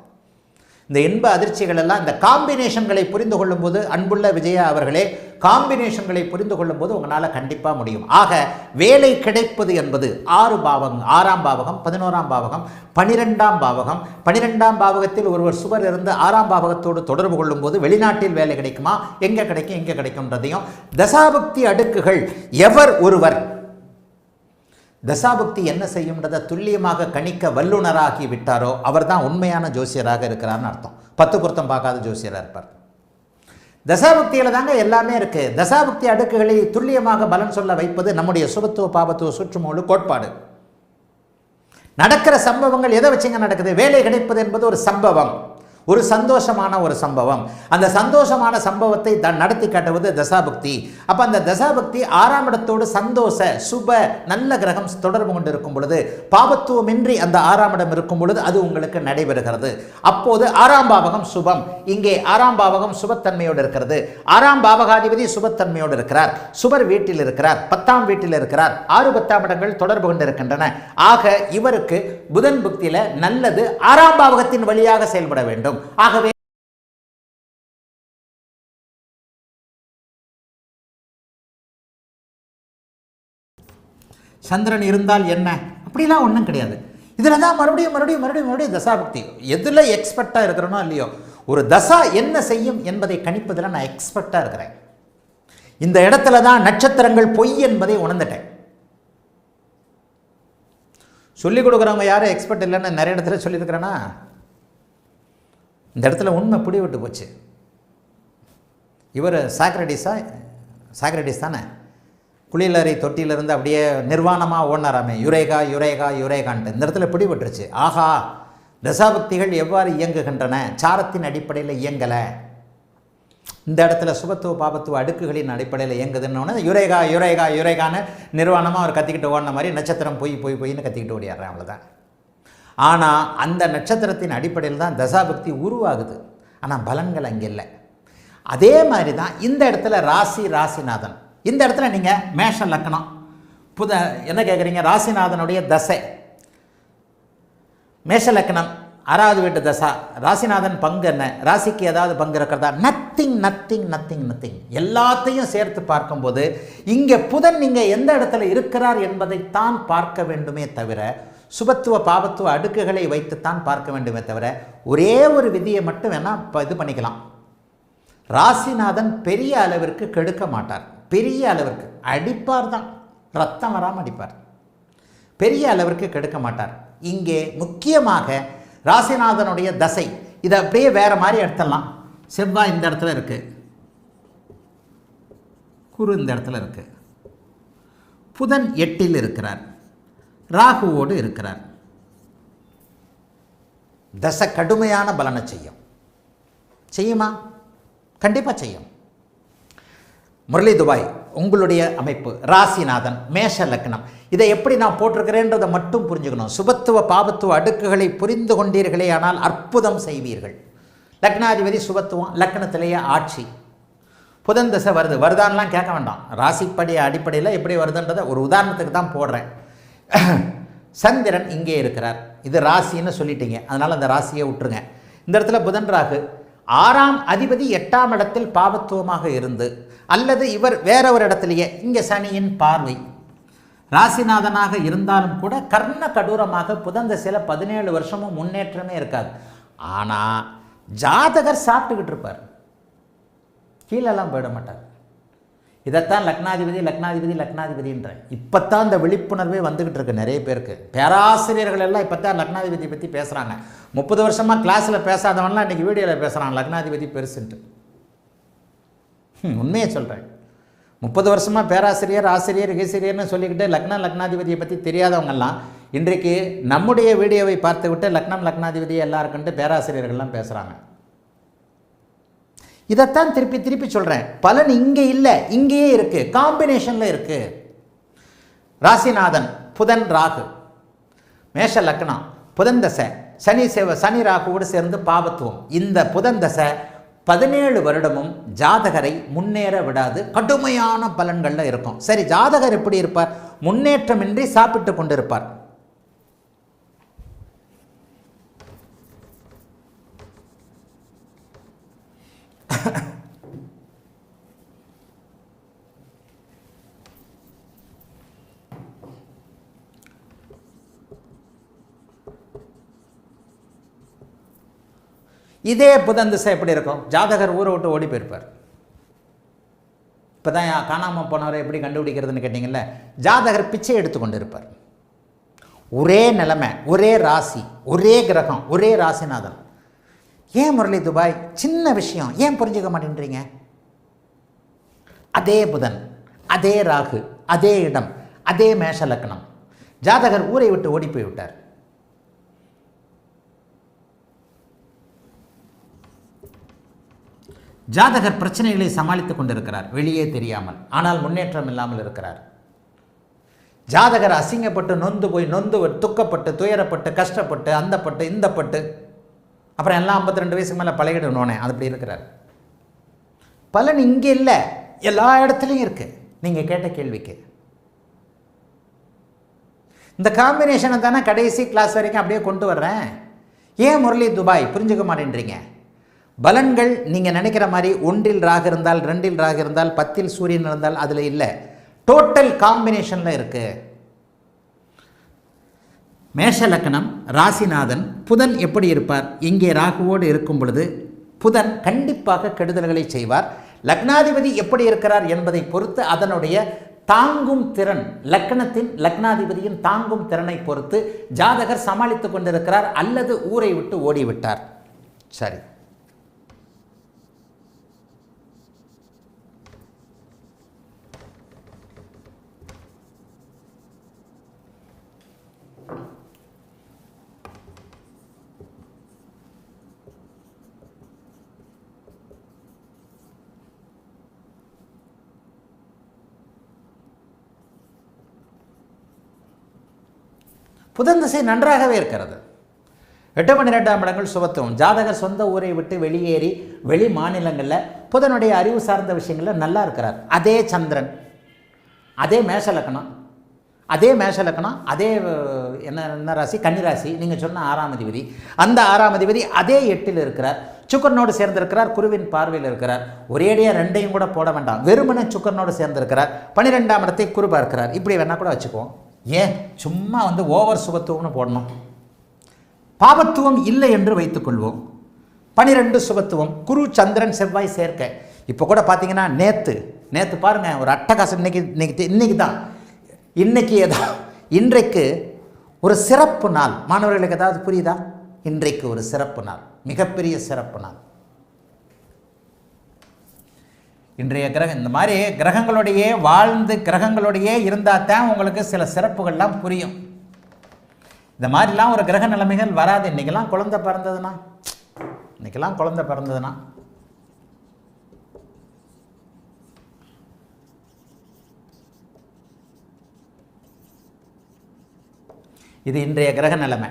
இந்த இன்ப அதிர்ச்சிகள் எல்லாம் இந்த காம்பினேஷன்களை புரிந்து கொள்ளும்போது, அன்புள்ள விஜயா அவர்களே, காம்பினேஷன்களை புரிந்து கொள்ளும்போது உங்களால் கண்டிப்பாக முடியும். ஆக வேலை கிடைப்பது என்பது 6 பாவகம், 6ஆம் பாவகம், 11ஆம் பாவகம், 12ஆம் பாவகம். 12ஆம் பாவகத்தில் ஒருவர் சுவர் இருந்து 6ஆம் பாவகத்தோடு தொடர்பு கொள்ளும்போது வெளிநாட்டில் வேலை கிடைக்குமா, எங்கே கிடைக்கும், எங்கே கிடைக்கும்ன்றதையும் தசாபக்தி அடுக்குகள் எவர் ஒருவர் தசாபக்தி என்ன செய்யும்ன்றதை துல்லியமாக கணிக்க வல்லுநராகி விட்டாரோ அவர் தான் உண்மையான ஜோசியராக இருக்கிறார்னு அர்த்தம். 10 பொருத்தம் பார்க்காத ஜோசியராக இருப்பார். தசாபக்தியில் தாங்க எல்லாமே இருக்குது. தசாபக்தி அடுக்குகளை துல்லியமாக பலன் சொல்ல வைப்பது நம்முடைய சுபத்துவ பாபத்துவ சுற்றுமூழு கோட்பாடு. நடக்கிற சம்பவங்கள் எதை வச்சுங்க நடக்குது? வேலை கிடைப்பது என்பது ஒரு சம்பவம், ஒரு சந்தோஷமான ஒரு சம்பவம். அந்த சந்தோஷமான சம்பவத்தை நடத்தி காட்டுவது தசாபக்தி. அப்போ அந்த தசாபக்தி 6ஆம் இடத்தோடு சந்தோஷ சுப நல்ல கிரகம் தொடர்பு கொண்டு இருக்கும் பொழுது, பாபத்துவமின்றி அந்த 6ஆம் இடம் இருக்கும் பொழுது அது உங்களுக்கு நடைபெறுகிறது. அப்போது 6ஆம் பாவகம் சுபம். இங்கே 6ஆம் பாவகம் சுபத்தன்மையோடு இருக்கிறது. 6ஆம் பாவகாதிபதி சுபத்தன்மையோடு இருக்கிறார். சுபர் வீட்டில் இருக்கிறார், 10ஆம் வீட்டில் இருக்கிறார். 6 10ஆம் இடங்கள் தொடர்பு கொண்டு இருக்கின்றன. ஆக இவருக்கு புதன் புக்தியில நல்லது 6ஆம் பாவகத்தின் வழியாக செயல்பட வேண்டும். ஆகவே சந்திரன் இருந்தால் என்ன, அப்படிலாம் ஒன்றும் கிடையாது. இதில் தான் மறுபடியும் தசாபக்தி. எதில் எக்ஸ்பர்ட்டாக இருக்கிறனோ இல்லையோ, ஒரு தசா என்ன செய்யும் என்பதை கணிப்பதில் நான் எக்ஸ்பர்ட்டாக இருக்கிறேன். இந்த இடத்துல தான் நட்சத்திரங்கள் பொய் என்பதை உணர்ந்துட்டேன். சொல்லிக் கொடுக்குறவங்க யாரும் எக்ஸ்பர்ட் இல்லைன்னு நிறைய இடத்துல சொல்லியிருக்கிறேன்னா, இந்த இடத்துல உண்மை பிடி விட்டு போச்சு. இவர் சாக்ரடிஸா சாக்ரட்டிஸ் தானே, குளியலறை தொட்டியிலிருந்து அப்படியே நிர்வாணமாக ஓடினாராமே, யுரேகா யுரேகா யுரேகான்ட்டு. இந்த இடத்துல பிடிபட்டுருச்சு. ஆஹா, தசாபக்திகள் எவ்வாறு இயங்குகின்றன, சாரத்தின் அடிப்படையில் இயங்கலை, இந்த இடத்துல சுபத்துவ பாபத்துவ அடுக்குகளின் அடிப்படையில் இயங்குதுன்னு யுரேகா யுரேகா யுரேகான்னு நிர்வாணமாக அவர் கத்திக்கிட்டு ஓடின மாதிரி நட்சத்திரம் பொய்ன்னு கத்திக்கிட்டு ஓடிடுறேன், அவ்வளோதான். ஆனால் அந்த நட்சத்திரத்தின் அடிப்படையில் தான் தசாபக்தி உருவாகுது. ஆனால் பலன்கள் அங்கே இல்லை. அதே மாதிரி தான் இந்த இடத்துல ராசிநாதன். இந்த இடத்துல நீங்கள் மேஷ லக்னம் என்ன கேட்குறீங்க, ராசிநாதனுடைய தசை, மேஷ லக்னம் 6வது வீட்டு தசா, ராசிநாதன் பங்கு என்ன, ராசிக்கு ஏதாவது பங்கு இருக்கிறதா? நத்திங். எல்லாத்தையும் சேர்த்து பார்க்கும்போது இங்கே புதன் இங்கே எந்த இடத்துல இருக்கிறார் என்பதைத்தான் பார்க்க வேண்டுமே தவிர, சுபத்துவ பாபத்துவ அடுக்குகளை வைத்துத்தான் பார்க்க வேண்டுமே தவிர, ஒரே ஒரு விதியை மட்டும் வேணால் இது பண்ணிக்கலாம். ராசிநாதன் பெரிய அளவிற்கு கெடுக்க மாட்டார், பெரிய அளவிற்கு அடிப்பார் தான், ரத்தம் வராமல் அடிப்பார், பெரிய அளவிற்கு கெடுக்க மாட்டார். இங்கே முக்கியமாக ராசிநாதனுடைய தசை, இதை அப்படியே வேறு மாதிரி எடுத்துடலாம். செவ்வாய் இந்த இடத்துல இருக்குது, குரு இந்த இடத்துல இருக்குது, புதன் 8ல் இருக்கிறார், ராகுவோடு இருக்கிறார். தசை கடுமையான பலனை செய்யுமா? கண்டிப்பாக செய்யும். முரளி துபாய் உங்களுடைய அமைப்பு ராசிநாதன் மேஷ லக்னம், இதை எப்படி நான் போட்டிருக்கிறேன்றதை மட்டும் புரிஞ்சுக்கணும். சுபத்துவ பாபத்துவ அடுக்குகளை புரிந்து கொண்டீர்களே ஆனால் அற்புதம் செய்வீர்கள். லக்னாதிபதி சுபத்துவம், லக்னத்திலேயே ஆட்சி, புதன் தசை வருதான்லாம் கேட்க வேண்டாம். ராசிப்படி அடிப்படையில் எப்படி வருதுன்றதை ஒரு உதாரணத்துக்கு தான் போடுறேன். சந்திரன் இங்கே இருக்கிறார், இது ராசின்னு சொல்லிட்டீங்க, அதனால் அந்த ராசியை விட்டுருங்க. இந்த இடத்துல புதன் ராகு, 6ஆம் அதிபதி 8ஆம் இடத்தில் பாவத்துவமாக இருந்து, அல்லது இவர் வேற ஒரு இடத்துலையே, இங்கே சனியின் பார்வை, ராசிநாதனாக இருந்தாலும் கூட கர்ண கடூரமாக புதன் தசையில் 17 வருஷமும் முன்னேற்றமே இருக்காது. ஆனால் ஜாதகர் சாப்பிட்டுக்கிட்டு இருப்பார், கீழெல்லாம் போயிட மாட்டார். இதைத்தான் லக்னாதிபதின்ற இப்போத்தான் இந்த விழிப்புணர்வே வந்துக்கிட்டு இருக்கு நிறைய பேருக்கு. பேராசிரியர்கள் எல்லாம் இப்போ தான் லக்னாதிபதி பற்றி பேசுகிறாங்க. 30 வருஷமாக கிளாஸில் பேசாதவன்லாம் இன்றைக்கி வீடியோவில் பேசுகிறான் லக்னாதிபதி பெருசுன்ட்டு. உண்மையை சொல்கிறேன். 30 வருஷமாக பேராசிரியர் ஆசிரியர் கீசிரியர்னு சொல்லிக்கிட்டு லக்னாதிபதியை பற்றி தெரியாதவங்கெல்லாம் இன்றைக்கு நம்முடைய வீடியோவை பார்த்து விட்டு லக்னாதிபதி எல்லாருக்குன்ட்டு பேராசிரியர்கள்லாம் பேசுகிறாங்க. இதைத்தான் திருப்பி சொல்கிறேன். பலன் இங்கே இல்லை, இங்கேயே இருக்குது, காம்பினேஷனில் இருக்குது. ராசிநாதன் புதன் ராகு, மேஷ லக்னம், புதன் தசை, சனி ராகுவோடு சேர்ந்து பாபத்துவம். இந்த புதன் தசை 17 வருடமும் ஜாதகரை முன்னேற விடாது, கடுமையான பலன்களில் இருக்கும். சரி, ஜாதகர் எப்படி இருப்பார்? முன்னேற்றமின்றி சாப்பிட்டு கொண்டிருப்பார். இதே புதன் திசை எப்படி இருக்கும்? ஜாதகர் ஊரை விட்டு ஓடி போயிருப்பார். இப்போ தான் காணாமல் போனவரை எப்படி கண்டுபிடிக்கிறதுன்னு கேட்டிங்கல்ல, ஜாதகர் பிச்சை எடுத்துக்கொண்டு இருப்பார். ஒரே நிலைமை, ஒரே ராசி, ஒரே கிரகம், ஒரே ராசிநாதன். ஏன் முரளி துபாய் சின்ன விஷயம் ஏன் புரிஞ்சுக்க மாட்டேன்றீங்க? அதே புதன், அதே ராகு, அதே இடம், அதே மேஷ லக்னம். ஜாதகர் ஊரை விட்டு ஓடி போய் விட்டார். ஜாதகர் பிரச்சனைகளை சமாளித்துக் கொண்டிருக்கிறார், வெளியே தெரியாமல். ஆனால் முன்னேற்றம் இல்லாமல் இருக்கிறார். ஜாதகர் அசிங்கப்பட்டு நொந்து துக்கப்பட்டு துயரப்பட்டு கஷ்டப்பட்டு அந்தப்பட்டு இந்தப்பட்டு அப்புறம் எல்லாம் 52 வயசுக்கு மேலே பழகிடணுனே அது அப்படி இருக்கிறார். பலன் இங்கே இல்லை, எல்லா இடத்துலையும் இருக்குது. நீங்கள் கேட்ட கேள்விக்கு இந்த காம்பினேஷனை தானே கடைசி கிளாஸ் வரைக்கும் அப்படியே கொண்டு வர்றேன். ஏன் முரளி துபாய் புரிஞ்சுக்க மாட்டேன்றீங்க? பலன்கள் நீங்கள் நினைக்கிற மாதிரி 1ல் ராகு இருந்தால் 2ல் ராகு இருந்தால் 10ல் சூரியன் இருந்தால் அதில் இல்லை, டோட்டல் காம்பினேஷனில் இருக்குது. மேஷ லக்னம் ராசிநாதன் புதன் எப்படி இருப்பார்? இங்கே ராகுவோடு இருக்கும் பொழுது புதன் கண்டிப்பாக கெடுதல்களை செய்வார். லக்னாதிபதி எப்படி இருக்கிறார் என்பதை பொறுத்து அதனுடைய தாங்கும் திறன், லக்னாதிபதியின் தாங்கும் திறனை பொறுத்து ஜாதகர் சமாளித்து கொண்டிருக்கிறார் அல்லது ஊரை விட்டு ஓடிவிட்டார். சரி, புதன் திசை நன்றாகவே இருக்கிறது. 8 12ஆம் இடங்கள் சுபத்துவம். ஜாதகர் சொந்த ஊரை விட்டு வெளியேறி வெளி மாநிலங்களில் புதனுடைய அறிவு சார்ந்த விஷயங்களில் நல்லா இருக்கிறார். அதே சந்திரன், அதே மேஷ லக்னம், அதே என்ன ராசி, கன்னிராசி, நீங்கள் சொன்ன 6ஆம் அதிபதி, அந்த 6ஆம் அதிபதி அதே 8இல் இருக்கிறார். சுக்கரனோடு சேர்ந்திருக்கிறார், குருவின் பார்வையில் இருக்கிறார். ஒரேடியாக 2ஐயும் கூட போட வேண்டாம், வெறுமனே சுக்கரனோடு சேர்ந்திருக்கிறார். 12ஆம் இடத்தை குரு பார்க்கிறார். இப்படி வேணால் கூட வச்சுக்குவோம். ஏன் சும்மா ஓவர் சுபத்துவம்னு போடணும்? பாபத்துவம் இல்லை என்று வைத்துக்கொள்வோம். 12 சுபத்துவம், குரு சந்திரன் செவ்வாய் சேர்க்கை. இப்போ கூட பார்த்தீங்கன்னா நேற்று பாருங்கள் ஒரு அட்டகாசம். இன்றைக்கு ஒரு சிறப்பு நாள். மாணவர்களுக்கு ஏதாவது புரியுதா? இன்றைக்கு ஒரு சிறப்பு நாள், மிகப்பெரிய சிறப்பு நாள். இன்றைய இந்த மாதிரி கிரகங்களோடையே வாழ்ந்து கிரகங்களோடையே இருந்தால் தான் உங்களுக்கு சில சிறப்புகள்லாம் புரியும். இந்த மாதிரிலாம் ஒரு கிரக நிலைமைகள் வராது. இன்றைக்கெல்லாம் குழந்தை பிறந்ததுன்னா இது இன்றைய கிரக நிலைமை.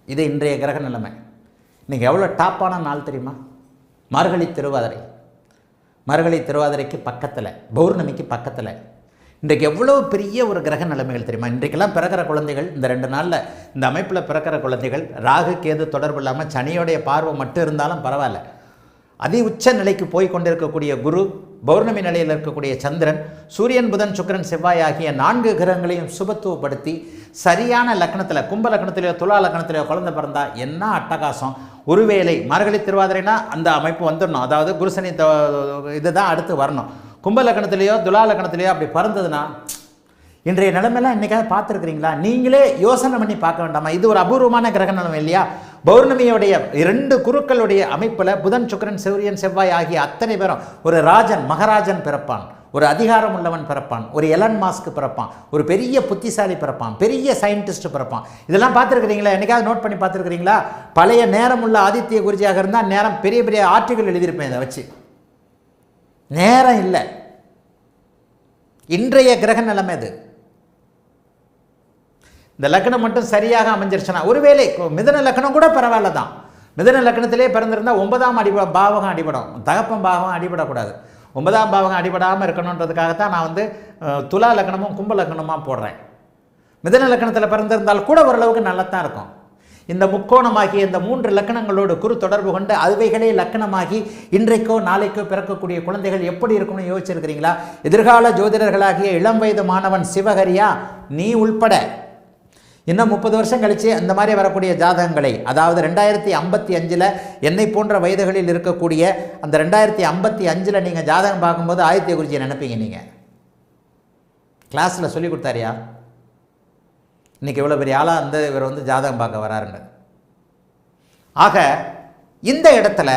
இது இன்றைய கிரக நிலைமை. இன்றைக்கி எவ்வளோ டாப்பான நாள் தெரியுமா? மார்கழி திருவாதிரைக்கு பக்கத்தில், பௌர்ணமிக்கு பக்கத்தில் இன்றைக்கு எவ்வளோ பெரிய ஒரு கிரக நிலைமைகள் தெரியுமா? இன்றைக்கெல்லாம் பிறக்கிற குழந்தைகள், இந்த 2 நாளில் இந்த அமைப்பில் பிறக்கிற குழந்தைகள் ராகு கேது தொடர்பு இல்லாமல் சனியோடைய பார்வை மட்டும் இருந்தாலும் பரவாயில்ல, அதி உச்ச நிலைக்கு போய் கொண்டிருக்கக்கூடிய குரு, பௌர்ணமி நிலையில் இருக்கக்கூடிய சந்திரன், சூரியன் புதன் சுக்கிரன் செவ்வாய் ஆகிய 4 கிரகங்களையும் சுபத்துவப்படுத்தி சரியான லக்னத்தில், கும்ப லக்னத்திலேயோ துலா லக்னத்திலேயோ குழந்தை பிறந்தா என்ன அட்டகாசம். ஒருவேளை மார்கழி திருவாதிரைனா அந்த அமைப்பு வந்துடணும், அதாவது குருசனி இதுதான் அடுத்து வரணும். கும்ப லக்னத்திலேயோ துலா லக்னத்திலேயோ அப்படி பிறந்ததுன்னா இன்றைய நிலைமையெல்லாம் இன்றைக்காக பார்த்துருக்குறீங்களா? நீங்களே யோசனை பண்ணி பார்க்க வேண்டாமா? இது ஒரு அபூர்வமான கிரக நிலைமை இல்லையா? பௌர்ணமியோடைய 2 குருக்களுடைய அமைப்பில் புதன் சுக்கிரன் சூரியன் செவ்வாய் ஆகிய அத்தனை பேரும், ஒரு ராஜன் மகாராஜன் பிறப்பான், ஒரு அதிகாரம் உள்ளவன் பிறப்பான், ஒரு எலன் மாஸ்க் பிறப்பான், ஒரு பெரிய புத்திசாலி பிறப்பான், பெரிய சயின்டிஸ்ட் பிறப்பான். இதெல்லாம் பார்த்துருக்கிறீங்களா? என்னைக்காவது நோட் பண்ணி பார்த்துருக்கிறீங்களா? பழைய நேரம் உள்ள ஆதித்ய குருஜியாக இருந்தால் நேரம் பெரிய பெரிய ஆர்டிகள் எழுதியிருப்பேன். இதை வச்சு நேரம் இல்லை. இன்றைய கிரக நிலைமை இது. இந்த லக்னம் மட்டும் சரியாக அமைஞ்சிருச்சுன்னா, ஒருவேளை மிதன லக்னம் கூட பரவாயில்ல தான். மிதன லக்னத்திலே பிறந்திருந்தால் 9ஆம் பாவகம் அடிபடும். தகப்பன் பாவகம் அடிபடக்கூடாது. 9ஆம் பாவகம் அடிபடாமல் இருக்கணுன்றதுக்காகத்தான் நான் துலா லக்னமும் கும்ப லக்னமாக போடுறேன். மிதன லக்னத்தில் பிறந்திருந்தால் கூட ஓரளவுக்கு நல்லத்தான் இருக்கும். இந்த முக்கோணமாகிய இந்த 3 லக்கணங்களோடு குரு தொடர்பு கொண்டு அவைகளே லக்கணமாகி இன்றைக்கோ நாளைக்கோ பிறக்கக்கூடிய குழந்தைகள் எப்படி இருக்கும்னு யோசிச்சிருக்கிறீங்களா? எதிர்கால ஜோதிடர்களாகிய இளம் வயது மாணவன் சிவகரியா நீ உள்பட இன்னும் 30 வருஷம் கழித்து அந்த மாதிரி வரக்கூடிய ஜாதகங்களை, அதாவது 2055 என்னை போன்ற வயதுகளில் இருக்கக்கூடிய அந்த 2055 நீங்கள் ஜாதகம் பார்க்கும்போது ஆதித்ய குருஜியை நினைப்பீங்க. நீங்கள் கிளாஸில் சொல்லி கொடுத்தாரியா இன்றைக்கி எவ்வளோ பெரிய ஆளாக இவர் ஜாதகம் பார்க்க வராருங்க. ஆக இந்த இடத்துல